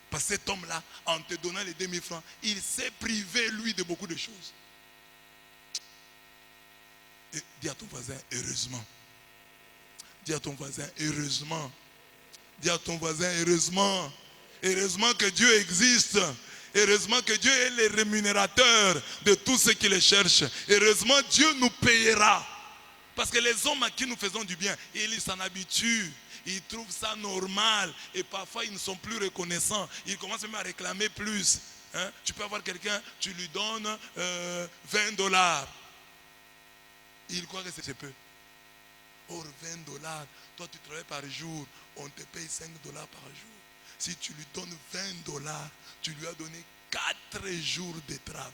Parce que cet homme-là, en te donnant les 2000 francs, il s'est privé, lui, de beaucoup de choses. Et dis à ton voisin, heureusement. Dis à ton voisin, heureusement. Dis à ton voisin, heureusement. Heureusement que Dieu existe. Heureusement que Dieu est le rémunérateur de tous ceux qui le cherchent. Heureusement, Dieu nous payera. Parce que les hommes à qui nous faisons du bien, ils s'en habituent. Ils trouvent ça normal. Et parfois, ils ne sont plus reconnaissants. Ils commencent même à réclamer plus. Hein? Tu peux avoir quelqu'un, tu lui donnes 20 $. Il croit que c'est peu. Or, 20 $, toi tu travailles par jour, on te paye 5 $ par jour. Si tu lui donnes 20 $, tu lui as donné 4 jours de travail.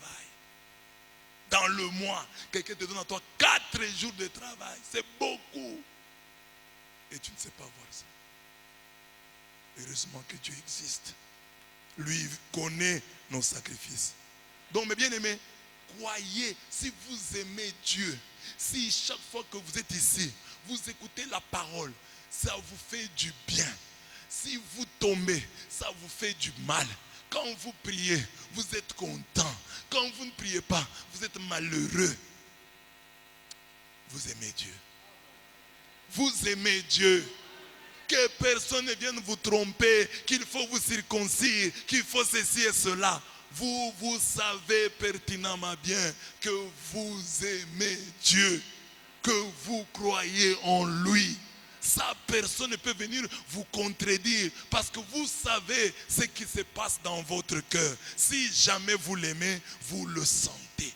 Dans le mois, quelqu'un te donne à toi 4 jours de travail. C'est beaucoup. Et tu ne sais pas voir ça. Heureusement que Dieu existe. Lui connaît nos sacrifices. Donc mes bien-aimés, croyez, si vous aimez Dieu, si chaque fois que vous êtes ici, vous écoutez la parole, ça vous fait du bien. Si vous tombez, ça vous fait du mal. Quand vous priez, vous êtes content. Quand vous ne priez pas, vous êtes malheureux. Vous aimez Dieu. Vous aimez Dieu. Que personne ne vienne vous tromper, qu'il faut vous circoncire, qu'il faut ceci et cela. Vous savez pertinemment bien que vous aimez Dieu, que vous croyez en lui. Ça, personne ne peut venir vous contredire parce que vous savez ce qui se passe dans votre cœur. Si jamais vous l'aimez, vous le sentez.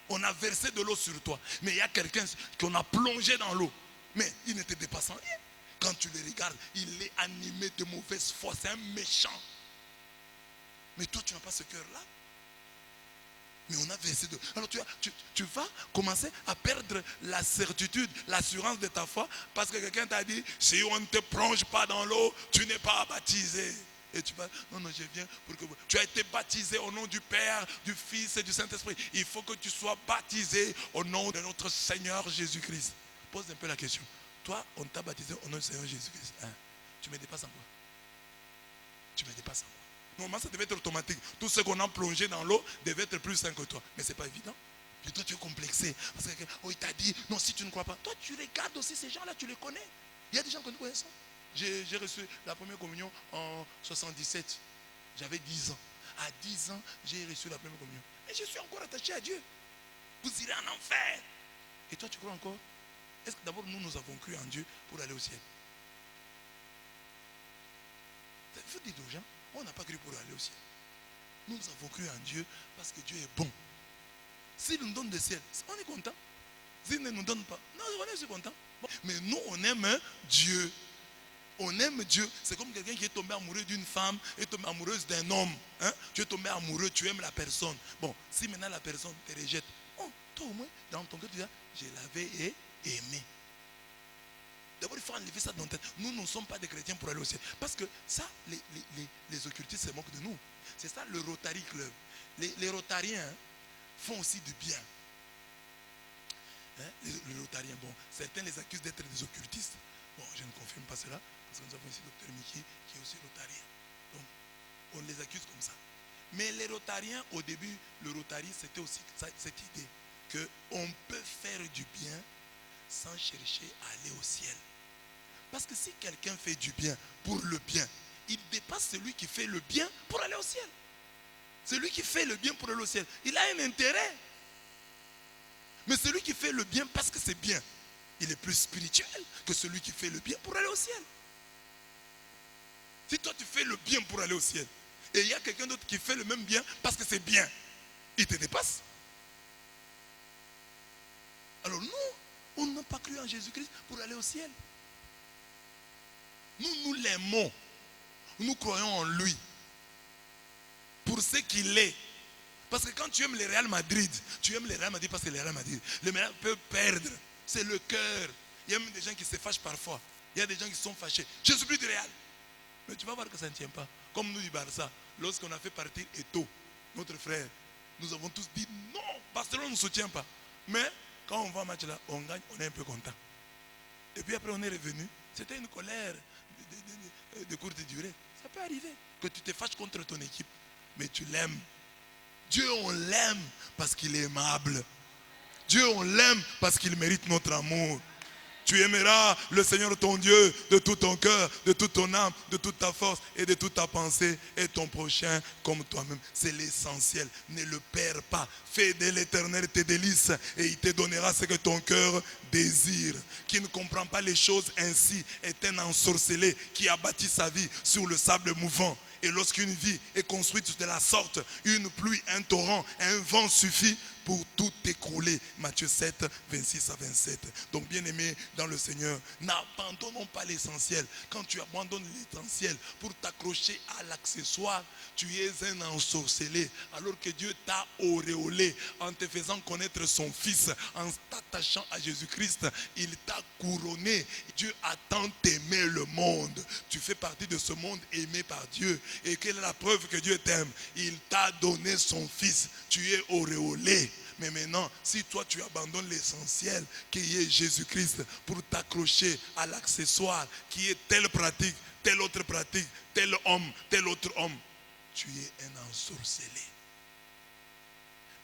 On a versé de l'eau sur toi, mais il y a quelqu'un qu'on a plongé dans l'eau, mais il ne te dépasse en rien. Quand tu le regardes, il est animé de mauvaise foi, c'est un méchant. Mais toi, tu n'as pas ce cœur-là. Mais on a versé de... Alors tu vas commencer à perdre la certitude, l'assurance de ta foi, parce que quelqu'un t'a dit, si on ne te plonge pas dans l'eau, tu n'es pas baptisé. Et tu vas, non, je viens pour que vous... Tu as été baptisé au nom du Père, du Fils et du Saint-Esprit. Il faut que tu sois baptisé au nom de notre Seigneur Jésus-Christ. Pose un peu la question. Toi, on t'a baptisé au nom du Seigneur Jésus-Christ. Hein? Tu me dépasses en quoi? Tu me dépasses en quoi? Normalement, ça devait être automatique. Tout ce qu'on a plongé dans l'eau devait être plus sain que toi. Mais ce n'est pas évident. Et toi, tu es complexé. Parce que il t'a dit, non, si tu ne crois pas. Toi, tu regardes aussi ces gens-là, tu les connais. Il y a des gens que nous connaissons. J'ai reçu la première communion en 77. J'avais 10 ans. À 10 ans, j'ai reçu la première communion. Et je suis encore attaché à Dieu. Vous irez en enfer. Et toi, tu crois encore? Est-ce que d'abord, nous avons cru en Dieu pour aller au ciel? Il faut dire aux gens, on n'a pas cru pour aller au ciel. Nous avons cru en Dieu parce que Dieu est bon. S'il nous donne le ciel, on est content. S'il ne nous donne pas, non, on est aussi content. Bon. Mais nous, on aime Dieu. on aime Dieu. C'est comme quelqu'un qui est tombé amoureux d'une femme, est tombé amoureuse d'un homme. Hein? Tu es tombé amoureux, tu aimes la personne. Bon, si maintenant la personne te rejette, oh, toi au moins, dans ton cœur, tu dis, je l'avais aimé. D'abord, il faut enlever ça dans ta tête. Nous ne sommes pas des chrétiens pour aller au ciel. Parce que ça, les occultistes se moquent de nous. C'est ça le Rotary Club. Les Rotariens font aussi du bien. Hein? Les Rotariens, bon, certains les accusent d'être des occultistes. Bon, je ne confirme pas cela, parce que nous avons ici le docteur Mickey qui est aussi Rotarien. Donc, on les accuse comme ça. Mais les Rotariens, au début, le Rotary, c'était aussi cette idée qu'on peut faire du bien sans chercher à aller au ciel. Parce que si quelqu'un fait du bien pour le bien, il dépasse celui qui fait le bien pour aller au ciel. Celui qui fait le bien pour aller au ciel, il a un intérêt. Mais celui qui fait le bien parce que c'est bien, il est plus spirituel que celui qui fait le bien pour aller au ciel. Si toi tu fais le bien pour aller au ciel, et il y a quelqu'un d'autre qui fait le même bien parce que c'est bien, il te dépasse. Alors nous, on n'a pas cru en Jésus-Christ pour aller au ciel. Nous l'aimons. Nous croyons en lui. Pour ce qu'il est. Parce que quand tu aimes le Real Madrid, tu aimes le Real Madrid parce que le Real Madrid, le Real peut perdre. C'est le cœur. Il y a même des gens qui se fâchent parfois. Il y a des gens qui sont fâchés. Je suis plus du Real. Mais tu vas voir que ça ne tient pas. Comme nous du Barça, lorsqu'on a fait partir Eto'o, notre frère, nous avons tous dit non, Barcelone ne nous soutient pas. Mais quand on va au match là, on gagne, on est un peu content. Et puis après on est revenu. C'était une colère de courte durée. Ça peut arriver que tu te fâches contre ton équipe, mais tu l'aimes. Dieu, on l'aime parce qu'il est aimable. Dieu, on l'aime parce qu'il mérite notre amour. Tu aimeras le Seigneur ton Dieu de tout ton cœur, de toute ton âme, de toute ta force et de toute ta pensée et ton prochain comme toi-même. C'est l'essentiel. Ne le perds pas. Fais de l'Éternel tes délices et il te donnera ce que ton cœur désire. Qui ne comprend pas les choses ainsi est un ensorcelé qui a bâti sa vie sur le sable mouvant. Et lorsqu'une vie est construite de la sorte, une pluie, un torrent, un vent suffit pour tout écrouler. Matthieu 7, 26 à 27. Donc bien aimé dans le Seigneur, n'abandonnons pas l'essentiel. Quand tu abandonnes l'essentiel pour t'accrocher à l'accessoire, tu es un ensorcelé. Alors que Dieu t'a auréolé en te faisant connaître son Fils, en t'attachant à Jésus-Christ, il t'a couronné. Dieu a tant aimé le monde. Tu fais partie de ce monde aimé par Dieu. Et quelle est la preuve que Dieu t'aime? Il t'a donné son Fils. Tu es auréolé. Mais maintenant, si toi tu abandonnes l'essentiel qui est Jésus-Christ pour t'accrocher à l'accessoire qui est telle pratique, tel autre pratique, tel homme, tel autre homme, tu es un ensorcelé.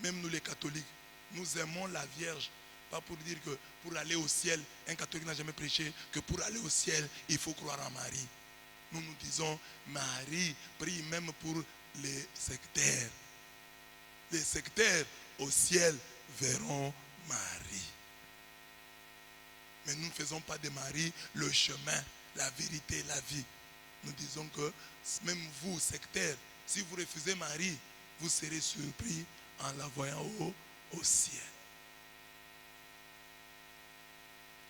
Même nous les catholiques, nous aimons la Vierge. Pas pour dire que pour aller au ciel, un catholique n'a jamais prêché que pour aller au ciel, il faut croire en Marie. Nous nous disons, Marie prie même pour les sectaires. Les sectaires au ciel verront Marie. Mais nous ne faisons pas de Marie le chemin, la vérité, la vie. Nous disons que même vous, sectaires, si vous refusez Marie, vous serez surpris en la voyant au ciel.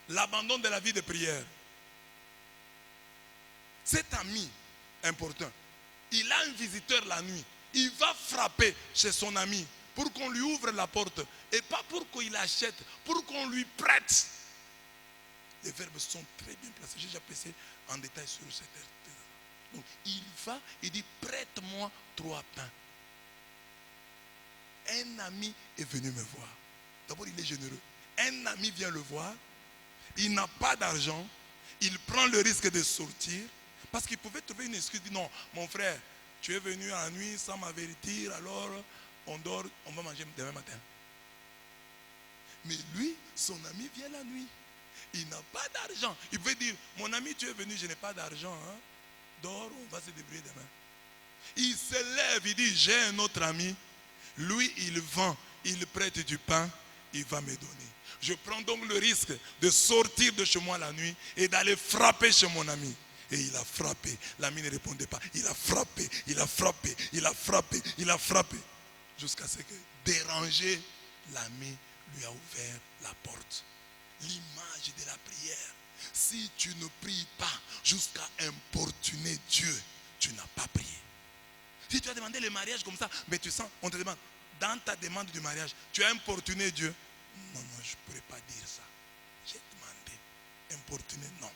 L'abandon de la vie de prière. Cet ami important, il a un visiteur la nuit. Il va frapper chez son ami pour qu'on lui ouvre la porte. Et pas pour qu'il achète, pour qu'on lui prête. Les verbes sont très bien placés. J'ai déjà passé en détail sur cette terre. Donc il va, il dit, prête-moi 3 pains. Un ami est venu me voir. D'abord, il est généreux. Un ami vient le voir. Il n'a pas d'argent. Il prend le risque de sortir. Parce qu'il pouvait trouver une excuse. Il dit non, mon frère, tu es venu à la nuit sans m'avertir, alors on dort, on va manger demain matin. Mais lui, son ami vient la nuit. Il n'a pas d'argent. Il peut dire, mon ami, tu es venu, je n'ai pas d'argent. Hein? Dors, on va se débrouiller demain. Il se lève, il dit, j'ai un autre ami. Lui, il vend, il prête du pain, il va me donner. Je prends donc le risque de sortir de chez moi la nuit et d'aller frapper chez mon ami. Et il a frappé. L'ami ne répondait pas. Il a frappé, il a frappé, il a frappé, il a frappé. Jusqu'à ce que, dérangé, l'ami lui a ouvert la porte. L'image de la prière. Si tu ne pries pas, jusqu'à importuner Dieu, tu n'as pas prié. Si tu as demandé le mariage comme ça, mais tu sens, on te demande, dans ta demande du mariage, tu as importuné Dieu. Non, je ne pourrais pas dire ça. J'ai demandé, importuné, non.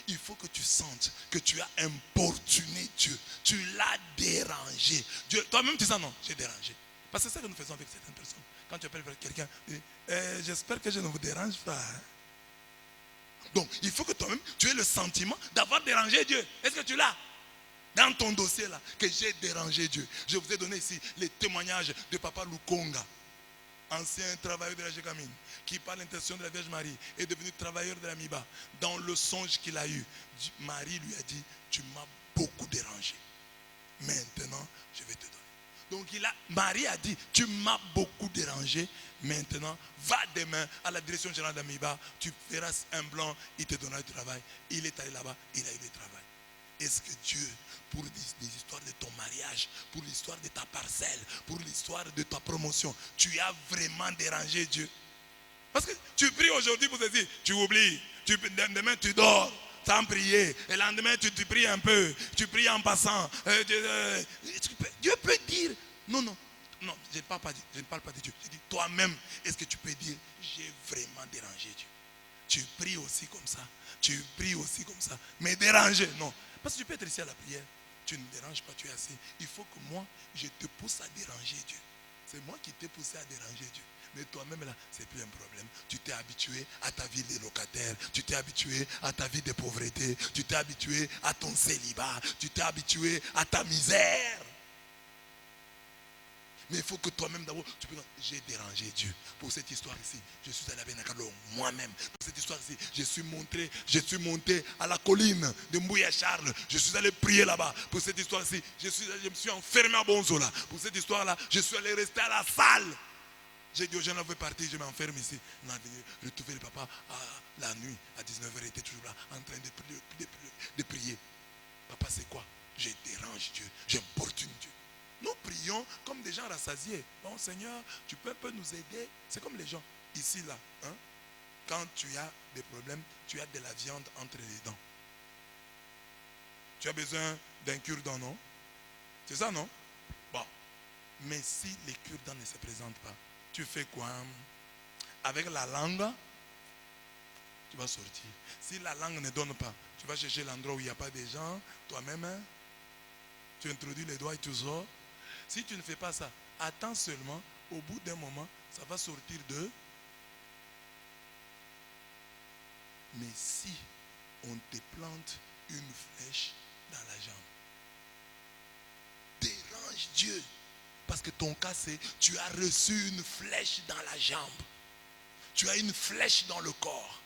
Il faut que tu sentes que tu as importuné Dieu. Tu l'as dérangé. Dieu, toi-même tu sens, non, j'ai dérangé. Parce que c'est ça que nous faisons avec certaines personnes. Quand tu appelles quelqu'un, j'espère que je ne vous dérange pas. Hein? Donc, il faut que toi-même, tu aies le sentiment d'avoir dérangé Dieu. Est-ce que tu l'as? Dans ton dossier là, que j'ai dérangé Dieu. Je vous ai donné ici les témoignages de Papa Lukonga, ancien travailleur de la Gégamine, qui par l'intercession de la Vierge Marie est devenu travailleur de la Miba. Dans le songe qu'il a eu, Marie lui a dit, tu m'as beaucoup dérangé. Maintenant, je vais te donner. Donc Marie a dit, tu m'as beaucoup dérangé. Maintenant, va demain à la direction générale d'Amiba, tu feras un blanc, il te donnera du travail. Il est allé là-bas, il a eu du travail. Est-ce que Dieu, pour des histoires de ton mariage, pour l'histoire de ta parcelle, pour l'histoire de ta promotion, tu as vraiment dérangé Dieu? Parce que tu pries aujourd'hui pour te dire, tu oublies, demain tu dors sans prier, et le lendemain tu pries un peu, tu pries en passant. Dieu peut dire, non, je ne parle pas de Dieu, je dis toi-même, est-ce que tu peux dire, j'ai vraiment dérangé Dieu? Tu pries aussi comme ça, mais déranger, non. Parce que tu peux être ici à la prière, tu ne déranges pas, tu es assis. Il faut que moi, je te pousse à déranger Dieu. C'est moi qui t'ai poussé à déranger Dieu. Mais toi-même là, c'est plus un problème. Tu t'es habitué à ta vie de locataire, tu t'es habitué à ta vie de pauvreté, tu t'es habitué à ton célibat, tu t'es habitué à ta misère. Mais il faut que toi-même d'abord, tu peux dire, j'ai dérangé Dieu. Pour cette histoire-ci, je suis allé à Benakalo moi-même. Pour cette histoire-ci, je suis monté à la colline de Mbouya Charles. Je suis allé prier là-bas. Pour cette histoire-ci, je me suis enfermé à Bonzola. Pour cette histoire-là, je suis allé rester à la salle. J'ai dit aux gens, là, vous pouvez partir, je m'enferme ici. On a venu retrouver le papa la nuit, à 19h, il était toujours là, en train de prier. Papa, c'est quoi? Je dérange Dieu, j'importune Dieu. Nous prions comme des gens rassasiés. Bon Seigneur, tu peux un peu nous aider. C'est comme les gens ici là. Hein? Quand tu as des problèmes, tu as de la viande entre les dents. Tu as besoin d'un cure-dent, non? C'est ça, non? Bon. Mais si les cure-dents ne se présentent pas, tu fais quoi? Avec la langue, tu vas sortir. Si la langue ne donne pas, tu vas chercher l'endroit où il n'y a pas de gens. Toi-même, hein? Tu introduis les doigts et tu sors. Si tu ne fais pas ça, attends seulement, au bout d'un moment, ça va sortir de... Mais si on te plante une flèche dans la jambe, dérange Dieu. Parce que ton cas c'est, tu as reçu une flèche dans la jambe. Tu as une flèche dans le corps.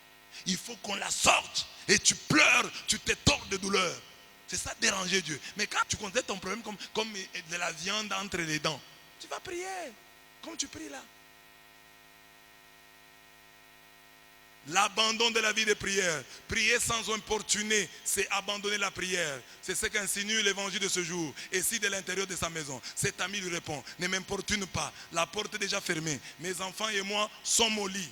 Il faut qu'on la sorte. Et tu pleures, tu te tords de douleur. C'est ça déranger Dieu. Mais quand tu considères ton problème comme de la viande entre les dents, tu vas prier comme tu pries là. L'abandon de la vie de prière. Prier sans importuner, c'est abandonner la prière. C'est ce qu'insinue l'évangile de ce jour. Et si de l'intérieur de sa maison, cet ami lui répond, ne m'importune pas, la porte est déjà fermée. Mes enfants et moi sommes au lit.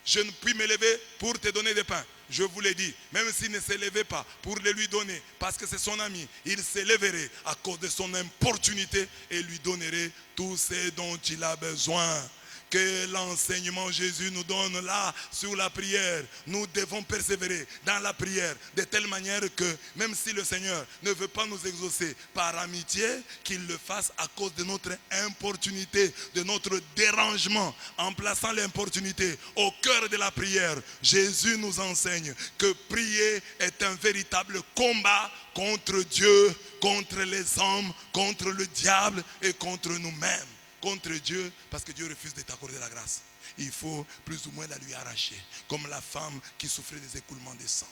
Je ne puis me lever pour te donner des pains. Je vous l'ai dit, même s'il ne se levait pas pour les lui donner, parce que c'est son ami, il se lèverait à cause de son importunité et lui donnerait tout ce dont il a besoin. Que l'enseignement Jésus nous donne là sur la prière. Nous devons persévérer dans la prière de telle manière que même si le Seigneur ne veut pas nous exaucer par amitié, qu'il le fasse à cause de notre importunité, de notre dérangement. En plaçant l'importunité au cœur de la prière, Jésus nous enseigne que prier est un véritable combat contre Dieu, contre les hommes, contre le diable et contre nous-mêmes. Contre Dieu, parce que Dieu refuse de t'accorder la grâce. Il faut plus ou moins la lui arracher, comme la femme qui souffrait des écoulements de sang.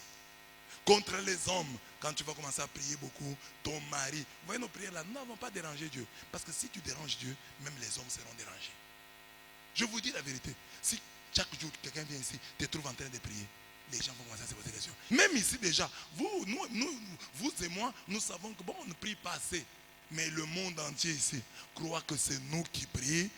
Contre les hommes, quand tu vas commencer à prier beaucoup, ton mari, vous voyez nos prières là, nous n'avons pas dérangé Dieu. Parce que si tu déranges Dieu, même les hommes seront dérangés. Je vous dis la vérité, si chaque jour quelqu'un vient ici, te trouve en train de prier, les gens vont commencer à se poser des questions. Même ici déjà, vous et moi, nous savons que bon, on ne prie pas assez. Mais le monde entier ici croit que c'est nous qui prions.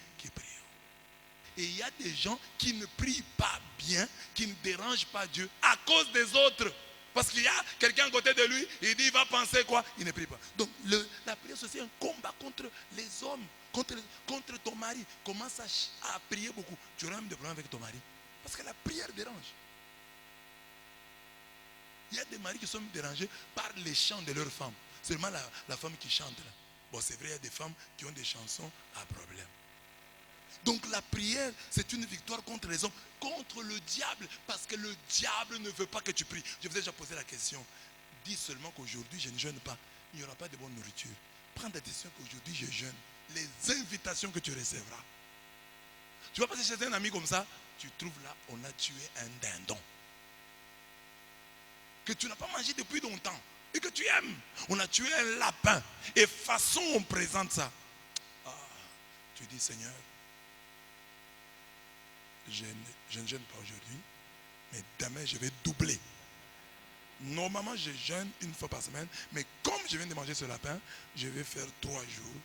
Et il y a des gens qui ne prient pas bien, qui ne dérangent pas Dieu à cause des autres. Parce qu'il y a quelqu'un à côté de lui, il dit, il va penser quoi? Il ne prie pas. Donc la prière, c'est aussi un combat contre les hommes, contre ton mari. Commence à prier beaucoup. Tu auras même des problèmes avec ton mari. Parce que la prière dérange. Il y a des maris qui sont dérangés par les chants de leurs femmes. C'est seulement la femme qui chante là. Bon, c'est vrai, il y a des femmes qui ont des chansons à problème. Donc la prière, c'est une victoire contre les hommes, contre le diable, parce que le diable ne veut pas que tu pries. Je vous ai déjà posé la question. Dis seulement qu'aujourd'hui, je ne jeûne pas. Il n'y aura pas de bonne nourriture. Prends la décision qu'aujourd'hui, je jeûne. Les invitations que tu recevras. Tu vas passer chez un ami comme ça, tu trouves là, on a tué un dindon. Que tu n'as pas mangé depuis longtemps. Et que tu aimes. On a tué un lapin. Et façon on présente ça. Ah, tu dis, Seigneur, je ne jeûne pas aujourd'hui, mais demain je vais doubler. Normalement je jeûne une fois par semaine, mais comme je viens de manger ce lapin, je vais faire 3 jours.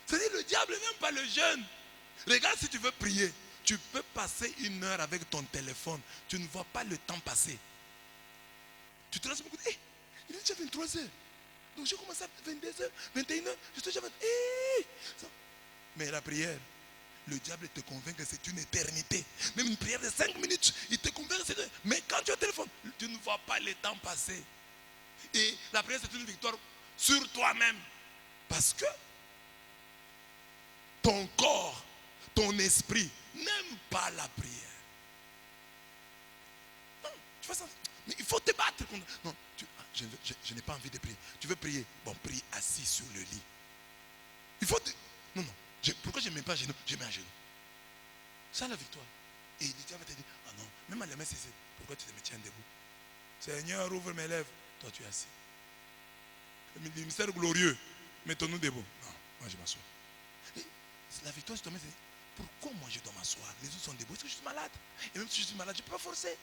C'est-à-dire le diable n'aime pas le jeûne. Regarde, si tu veux prier, tu peux passer 1 heure avec ton téléphone, tu ne vois pas le temps passer. Tu te laisses beaucoup de... il est déjà 23 heures. Donc j'ai commencé à 22 heures, 21 heures, je suis déjà 20. Mais la prière, le diable te convainc que c'est une éternité. Même une prière de 5 minutes, il te convainc que c'est... Mais quand tu as le téléphone, tu ne vois pas le temps passer. Et la prière, c'est une victoire sur toi-même. Parce que ton corps, ton esprit n'aime pas la prière. Non, tu fais ça. Mais il faut te battre contre... Non, je n'ai pas envie de prier. Tu veux prier? Bon, prie assis sur le lit. Il faut... Non, non. Pourquoi je ne mets pas à genoux? Je mets à genoux. C'est la victoire. Et le diable va te dire, ah non, même à la main, c'est pourquoi tu te tiens debout? Seigneur, ouvre mes lèvres. Toi, tu es assis. Le ministère glorieux, mettons-nous debout. Non, moi je m'assois. La victoire, c'est toi-même, c'est pourquoi moi je dois m'asseoir? Les autres sont debout. Est-ce que je suis malade? Et même si je suis malade, je ne peux pas forcer.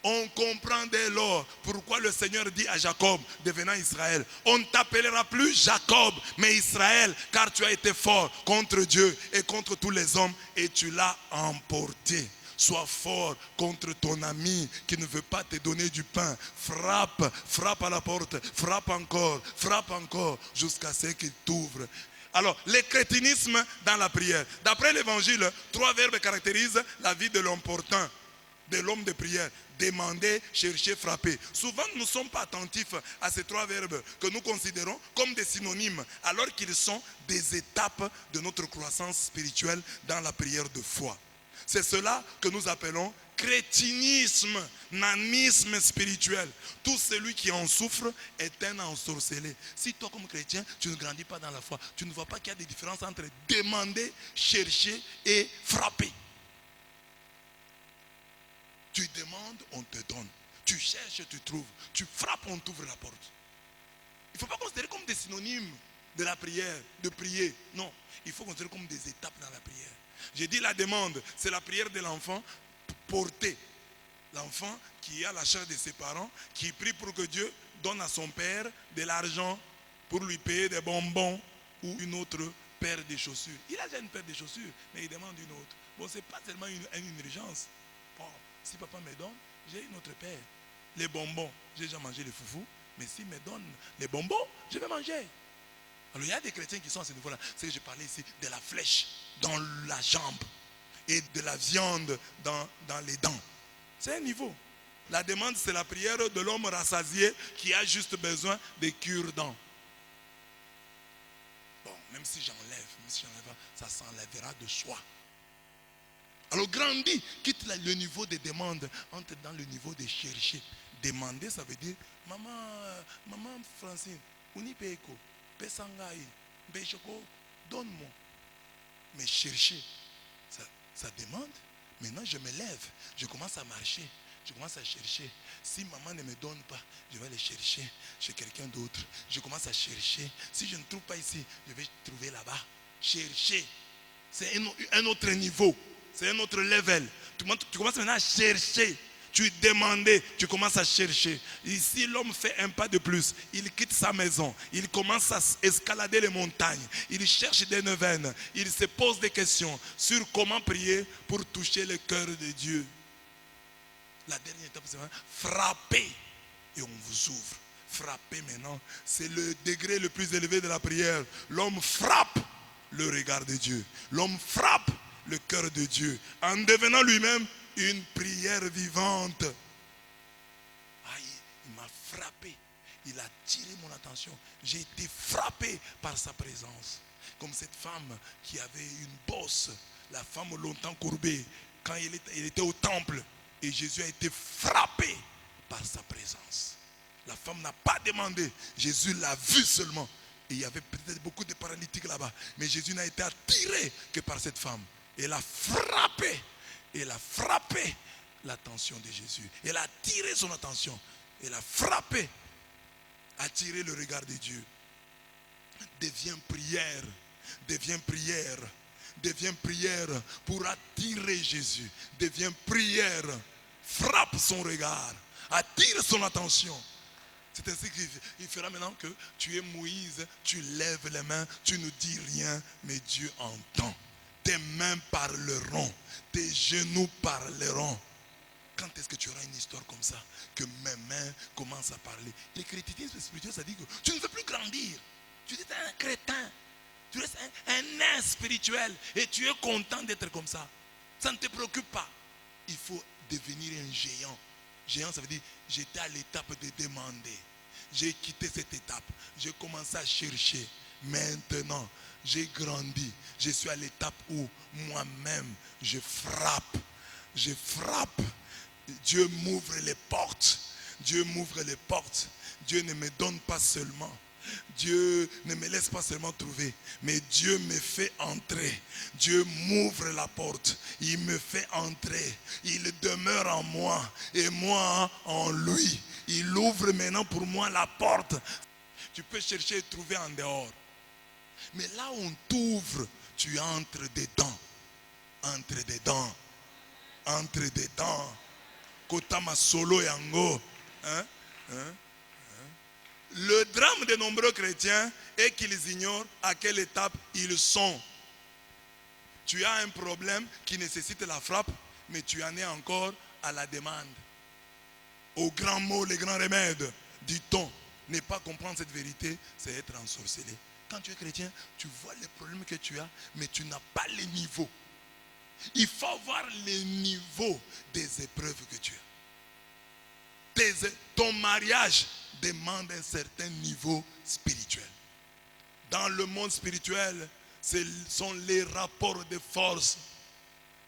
On comprend dès lors pourquoi le Seigneur dit à Jacob, devenant Israël, on ne t'appellera plus Jacob, mais Israël, car tu as été fort contre Dieu et contre tous les hommes et tu l'as emporté. Sois fort contre ton ami qui ne veut pas te donner du pain. Frappe à la porte, frappe encore, jusqu'à ce qu'il t'ouvre. Alors, le crétinisme dans la prière. D'après l'évangile, 3 verbes caractérisent la vie de l'important, de l'homme de prière. Demander, chercher, frapper. Souvent, nous ne sommes pas attentifs à ces 3 verbes que nous considérons comme des synonymes, alors qu'ils sont des étapes de notre croissance spirituelle dans la prière de foi. C'est cela que nous appelons crétinisme, nanisme spirituel. Tout celui qui en souffre est un ensorcelé. Si toi comme chrétien, tu ne grandis pas dans la foi, tu ne vois pas qu'il y a des différences entre demander, chercher et frapper. Tu demandes, on te donne. Tu cherches, tu trouves. Tu frappes, on t'ouvre la porte. Il ne faut pas considérer comme des synonymes de la prière, de prier. Non, il faut considérer comme des étapes dans la prière. J'ai dit la demande, c'est la prière de l'enfant portée. L'enfant qui a la charge de ses parents, qui prie pour que Dieu donne à son père de l'argent pour lui payer des bonbons ou une autre paire de chaussures. Il a déjà une paire de chaussures, mais il demande une autre. Bon, ce n'est pas tellement une urgence. Bon, si papa me donne, j'ai une autre paire. Les bonbons, j'ai déjà mangé les foufous, mais s'il me donne les bonbons, je vais manger. Alors il y a des chrétiens qui sont à ce niveau-là. C'est que je parlais ici de la flèche dans la jambe et de la viande dans les dents. C'est un niveau. La demande, c'est la prière de l'homme rassasié qui a juste besoin de cure-dents. Bon, même si j'enlève, ça s'enlèvera de soi. Alors grandis, quitte le niveau de demande, entre dans le niveau de chercher. Demander, ça veut dire, maman Francine, Unipeko, Pesangaï, Bechoko, donne-moi. Mais chercher, ça demande. Maintenant, je me lève, je commence à marcher, je commence à chercher. Si maman ne me donne pas, je vais aller chercher chez quelqu'un d'autre. Je commence à chercher. Si je ne trouve pas ici, je vais trouver là-bas. Chercher, c'est un autre niveau, c'est un autre level. Tu commences maintenant à chercher. Tu demandais, tu commences à chercher. Ici, l'homme fait un pas de plus. Il quitte sa maison. Il commence à escalader les montagnes. Il cherche des neuvaines. Il se pose des questions sur comment prier pour toucher le cœur de Dieu. La dernière étape, c'est frapper et on vous ouvre. Frapper maintenant, c'est le degré le plus élevé de la prière. L'homme frappe le regard de Dieu. L'homme frappe le cœur de Dieu en devenant lui-même une prière vivante. Aïe, il m'a frappé. Il a tiré mon attention. J'ai été frappé par sa présence. Comme cette femme qui avait une bosse, la femme longtemps courbée, quand il était au temple. Et Jésus a été frappé par sa présence. La femme n'a pas demandé. Jésus l'a vu seulement. Et il y avait peut-être beaucoup de paralytiques là-bas. Mais Jésus n'a été attiré que par cette femme. Et elle a frappé. Elle a frappé l'attention de Jésus. Elle a attiré son attention. Elle a frappé. Attiré le regard de Dieu. Deviens prière. Deviens prière. Deviens prière pour attirer Jésus. Deviens prière. Frappe son regard. Attire son attention. C'est ainsi qu'il fera maintenant que tu es Moïse, tu lèves les mains, tu ne dis rien, mais Dieu entend. Tes mains parleront, tes genoux parleront. Quand est-ce que tu auras une histoire comme ça, que mes mains commencent à parler? Le crétinisme spirituel, ça dit que tu ne veux plus grandir. Tu es un crétin, tu es un nain spirituel et tu es content d'être comme ça. Ça ne te préoccupe pas. Il faut devenir un géant. Géant, ça veut dire, j'étais à l'étape de demander. J'ai quitté cette étape. J'ai commencé à chercher. Maintenant, j'ai grandi. Je suis à l'étape où moi-même, je frappe. Je frappe. Dieu m'ouvre les portes. Dieu m'ouvre les portes. Dieu ne me donne pas seulement. Dieu ne me laisse pas seulement trouver, mais Dieu me fait entrer. Dieu m'ouvre la porte. Il me fait entrer. Il demeure en moi et moi en lui. Il ouvre maintenant pour moi la porte. Tu peux chercher et trouver en dehors. Mais là où on t'ouvre, tu entres dedans. Entre dedans. Entre dedans. Kotama solo yango. Hein? Hein? Le drame de nombreux chrétiens est qu'ils ignorent à quelle étape ils sont. Tu as un problème qui nécessite la frappe, mais tu en es encore à la demande. Au grand mot, les grands remèdes, dit-on. Ne pas comprendre cette vérité, c'est être ensorcelé. Quand tu es chrétien, tu vois les problèmes que tu as, mais tu n'as pas les niveaux. Il faut voir les niveaux des épreuves que tu as. Ton mariage demande un certain niveau spirituel. Dans le monde spirituel, ce sont les rapports de force.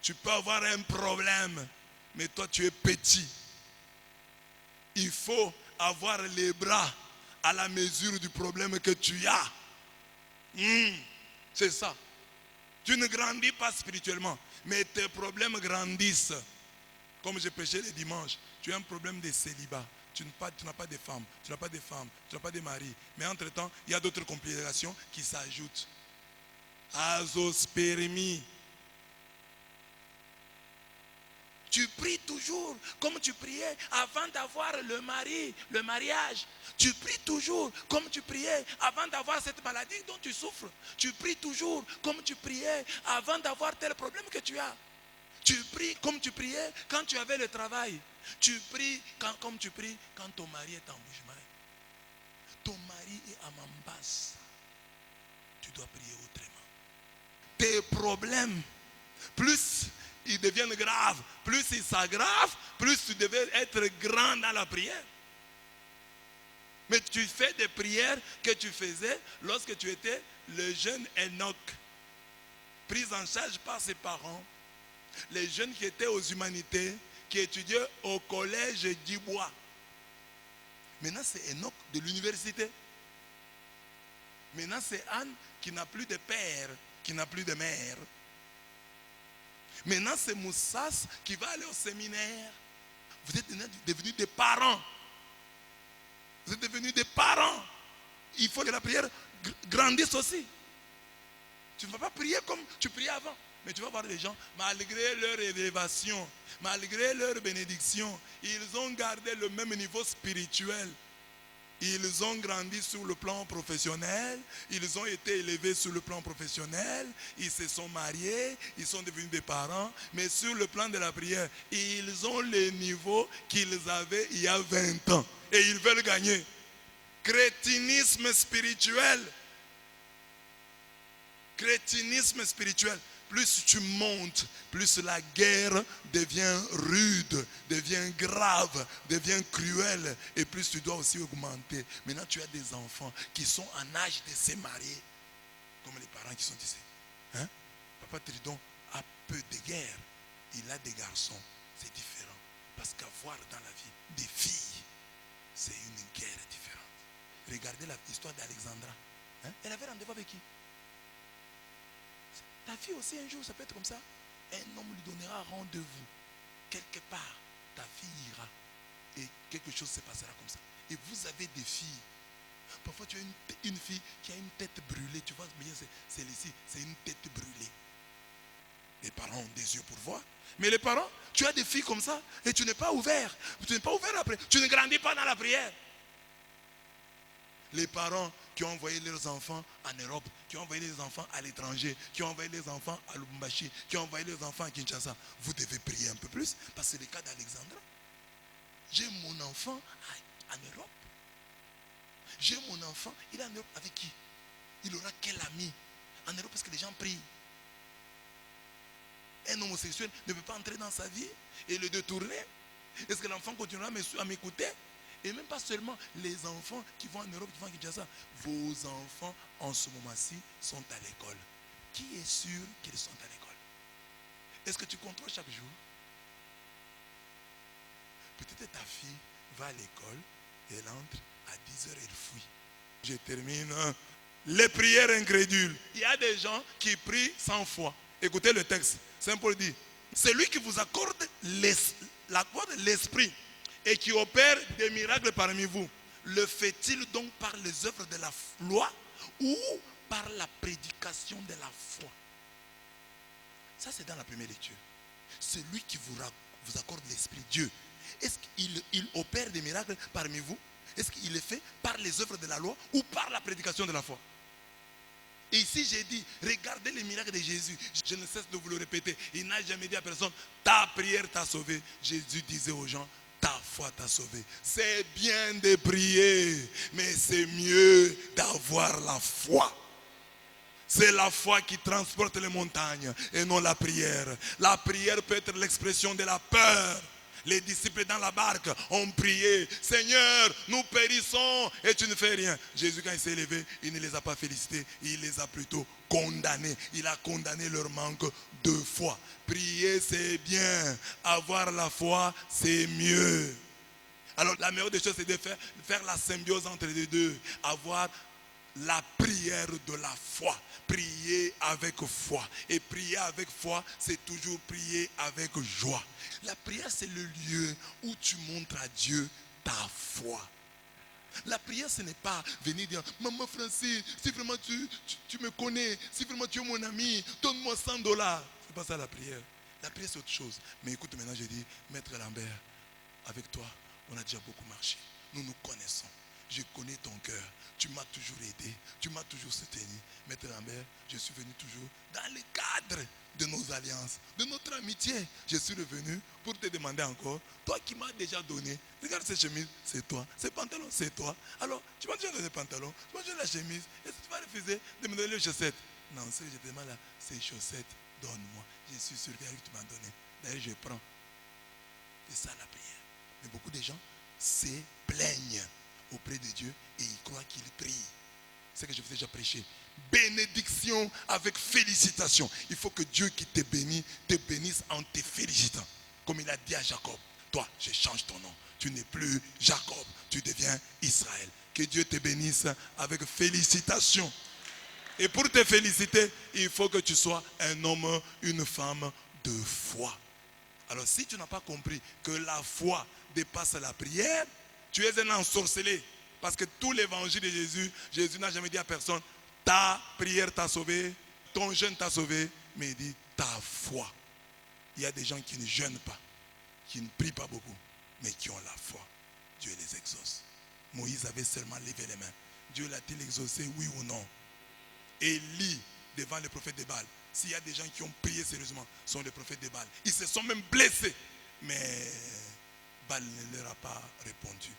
Tu peux avoir un problème, mais toi tu es petit. Il faut avoir les bras à la mesure du problème que tu as. C'est ça. Tu ne grandis pas spirituellement, mais tes problèmes grandissent. Comme je prêchais les dimanches, tu as un problème de célibat. Tu n'as pas de femmes, tu n'as pas de femmes, tu n'as pas de mari. Mais entre-temps, il y a d'autres complications qui s'ajoutent. Azoospermie. Tu pries toujours comme tu priais avant d'avoir le mariage. Tu pries toujours comme tu priais avant d'avoir cette maladie dont tu souffres. Tu pries toujours comme tu priais avant d'avoir tel problème que tu as. Tu pries comme tu priais quand tu avais le travail. Tu pries comme tu pries quand ton mari est en Bujimaï. Ton mari est à Mambasa. Tu dois prier autrement. Tes problèmes, plus ils deviennent graves, plus ils s'aggravent, plus tu devais être grand dans la prière. Mais tu fais des prières que tu faisais lorsque tu étais le jeune Enoch, pris en charge par ses parents. Les jeunes qui étaient aux humanités, qui étudiaient au collège d'Ibois. Maintenant, c'est Enoch de l'université. Maintenant, c'est Anne qui n'a plus de père, qui n'a plus de mère. Maintenant, c'est Moussas qui va aller au séminaire. Vous êtes devenus des parents. Vous êtes devenus des parents. Il faut que la prière grandisse aussi. Tu ne vas pas prier comme tu priais avant. Mais tu vas voir les gens, malgré leur élévation, malgré leur bénédiction, ils ont gardé le même niveau spirituel. Ils ont grandi sur le plan professionnel, ils ont été élevés sur le plan professionnel, ils se sont mariés, ils sont devenus des parents, mais sur le plan de la prière, ils ont le niveau qu'ils avaient il y a 20 ans et ils veulent gagner. Crétinisme spirituel. Crétinisme spirituel. Plus tu montes, plus la guerre devient rude, devient grave, devient cruelle, et plus tu dois aussi augmenter. Maintenant, tu as des enfants qui sont en âge de se marier, comme les parents qui sont ici. Hein? Papa Tridon a peu de guerre, il a des garçons, c'est différent. Parce qu'avoir dans la vie des filles, c'est une guerre différente. Regardez l'histoire d'Alexandra. Hein? Elle avait rendez-vous avec qui? Ta fille aussi un jour, ça peut être comme ça. Un homme lui donnera rendez-vous. Quelque part, ta fille ira. Et quelque chose se passera comme ça. Et vous avez des filles. Parfois, tu as une fille qui a une tête brûlée. Tu vois, celle-ci, c'est une tête brûlée. Les parents ont des yeux pour voir. Mais les parents, tu as des filles comme ça. Et tu n'es pas ouvert. Tu n'es pas ouvert après. Tu ne grandis pas dans la prière. Les parents qui ont envoyé leurs enfants en Europe, qui ont envoyé les enfants à l'étranger, qui ont envoyé les enfants à Lubumbashi, qui ont envoyé les enfants à Kinshasa, vous devez prier un peu plus, parce que c'est le cas d'Alexandra. J'ai mon enfant en Europe. J'ai mon enfant, il est en Europe avec qui? Il aura quel ami en Europe? Parce que les gens prient. Un homosexuel ne peut pas entrer dans sa vie et le détourner. Est-ce que l'enfant continuera à m'écouter? Et même pas seulement les enfants qui vont en Europe, qui vont à Kinshasa. Vos enfants, en ce moment-ci, sont à l'école. Qui est sûr qu'ils sont à l'école? Est-ce que tu contrôles chaque jour? Peut-être ta fille va à l'école, elle entre, à 10 heures, elle fuit. Je termine. Les prières incrédules. Il y a des gens qui prient sans foi. Écoutez le texte. Saint Paul dit, celui qui vous accorde l'esprit et qui opère des miracles parmi vous, le fait-il donc par les œuvres de la loi ou par la prédication de la foi? Ça, c'est dans la première lecture. Celui qui vous accorde l'Esprit, Dieu, est-ce qu'il opère des miracles parmi vous? Est-ce qu'il les fait par les œuvres de la loi ou par la prédication de la foi? Et ici, j'ai dit, regardez les miracles de Jésus. Je ne cesse de vous le répéter. Il n'a jamais dit à personne, ta prière t'a sauvé. Jésus disait aux gens, ta foi t'a sauvé. C'est bien de prier, mais c'est mieux d'avoir la foi. C'est la foi qui transporte les montagnes et non la prière. La prière peut être l'expression de la peur. Les disciples dans la barque ont prié, Seigneur, nous périssons et tu ne fais rien. Jésus, quand il s'est levé, il ne les a pas félicités, il les a plutôt condamnés. Il a condamné leur manque de foi. Prier, c'est bien. Avoir la foi, c'est mieux. Alors, la meilleure des choses, c'est de faire la symbiose entre les deux. Avoir la prière de la foi. Prier avec foi. Et prier avec foi, c'est toujours prier avec joie. La prière, c'est le lieu où tu montres à Dieu ta foi. La prière, ce n'est pas venir dire, maman Francis, si vraiment tu me connais, si vraiment tu es mon ami, donne-moi $100. C'est pas ça la prière. La prière, c'est autre chose. Mais écoute, maintenant, je dis, Maître Lambert, avec toi, on a déjà beaucoup marché. Nous nous connaissons. Je connais ton cœur. Tu m'as toujours aidé. Tu m'as toujours soutenu. Maître Lambert, je suis venu toujours dans le cadre de nos alliances, de notre amitié. Je suis revenu pour te demander encore, toi qui m'as déjà donné, regarde cette chemise, c'est toi. Ces pantalons, c'est toi. Alors, tu m'as déjà donné les pantalons, tu m'as déjà donné la chemise. Est-ce que tu vas refuser de me donner les chaussettes? Non, ce que je te demande là, ces chaussettes, donne-moi. Je suis sûr que tu m'as donné. D'ailleurs, je prends. C'est ça la prière. Mais beaucoup de gens se plaignent auprès de Dieu et ils croient qu'ils prient. C'est ce que je vous ai déjà prêché. Bénédiction avec félicitation. Il faut que Dieu qui te bénisse en te félicitant. Comme il a dit à Jacob, toi, je change ton nom. Tu n'es plus Jacob, tu deviens Israël. Que Dieu te bénisse avec félicitation. Et pour te féliciter, il faut que tu sois un homme, une femme de foi. Alors si tu n'as pas compris que la foi dépasse la prière, tu es un ensorcelé. Parce que tout l'évangile de Jésus, Jésus n'a jamais dit à personne, ta prière t'a sauvé, ton jeûne t'a sauvé, mais il dit, ta foi. Il y a des gens qui ne jeûnent pas, qui ne prient pas beaucoup, mais qui ont la foi. Dieu les exauce. Moïse avait seulement levé les mains. Dieu l'a-t-il exaucé, oui ou non? Élie, devant les prophètes de Baal, s'il y a des gens qui ont prié sérieusement, sont les prophètes de Baal. Ils se sont même blessés. Mais Baal ne leur a pas répondu.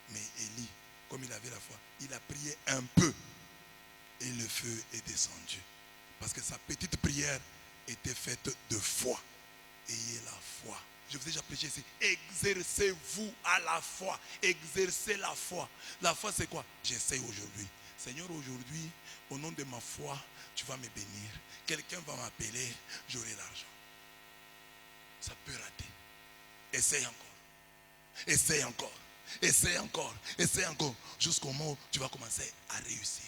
Mais Élie, comme il avait la foi, il a prié un peu. Et le feu est descendu. Parce que sa petite prière était faite de foi. Ayez la foi. Je vous ai déjà prêché ici. Exercez-vous à la foi. Exercez la foi. La foi, c'est quoi? J'essaie aujourd'hui. Seigneur, aujourd'hui, au nom de ma foi, tu vas me bénir. Quelqu'un va m'appeler, j'aurai l'argent. Ça peut rater. Essaye encore. Essaye encore. Essaye encore. Essaye encore. Jusqu'au moment où tu vas commencer à réussir.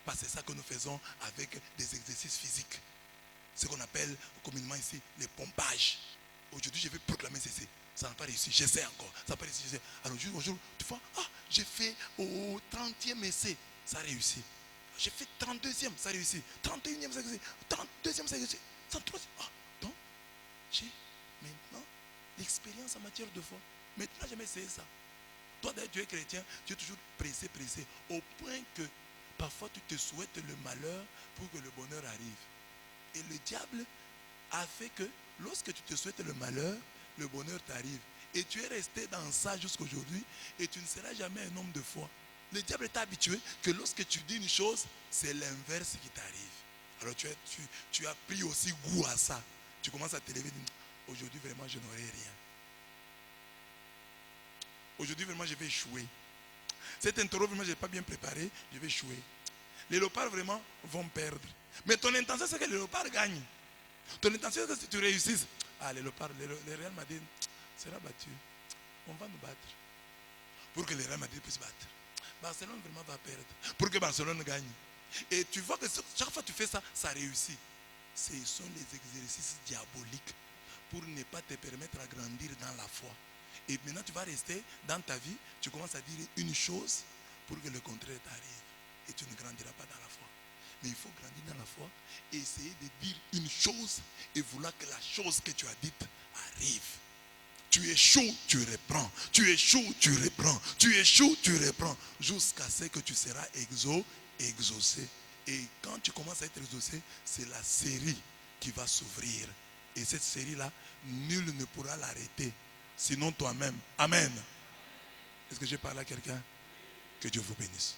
Parce que c'est ça que nous faisons avec des exercices physiques. Ce qu'on appelle communément ici les pompages. Aujourd'hui, je vais proclamer ceci. Ça n'a pas réussi. J'essaie encore. Ça n'a pas réussi. Alors, aujourd'hui, tu vois, j'ai fait au 30e essai. Ça a réussi. J'ai fait 32e, ça a réussi. 31e, ça a réussi. 32e, ça a réussi. 33e. Donc, j'ai maintenant l'expérience en matière de foi. Maintenant, j'ai jamais essayé ça. Toi, d'ailleurs, tu es chrétien, tu es toujours pressé. Au point que parfois, tu te souhaites le malheur pour que le bonheur arrive. Et le diable a fait que lorsque tu te souhaites le malheur, le bonheur t'arrive. Et tu es resté dans ça jusqu'aujourd'hui et tu ne seras jamais un homme de foi. Le diable est habitué que lorsque tu dis une chose, c'est l'inverse qui t'arrive. Alors tu as pris aussi goût à ça. Tu commences à te lever et dire, aujourd'hui vraiment je n'aurai rien. Aujourd'hui vraiment je vais échouer. Cet interro vraiment je n'ai pas bien préparé, je vais échouer. Les léopards vraiment vont perdre. Mais ton intention c'est que les léopards gagnent. Ton intention c'est que tu réussisses. Les léopards, le Real Madrid sera battu. On va nous battre. Pour que le Real Madrid puisse battre. Barcelone vraiment va perdre. Pour que Barcelone gagne. Et tu vois que chaque fois que tu fais ça, ça réussit. Ce sont les exercices diaboliques pour ne pas te permettre à grandir dans la foi. Et maintenant tu vas rester dans ta vie, tu commences à dire une chose pour que le contraire t'arrive. Et tu ne grandiras pas dans la foi. Mais il faut grandir dans la foi et essayer de dire une chose et vouloir que la chose que tu as dite arrive. Tu échoues, tu reprends. Tu échoues, tu reprends. Tu échoues, tu reprends. Jusqu'à ce que tu seras exaucé. Et quand tu commences à être exaucé, c'est la série qui va s'ouvrir. Et cette série-là, nul ne pourra l'arrêter. Sinon toi-même. Amen. Est-ce que j'ai parlé à quelqu'un? Que Dieu vous bénisse.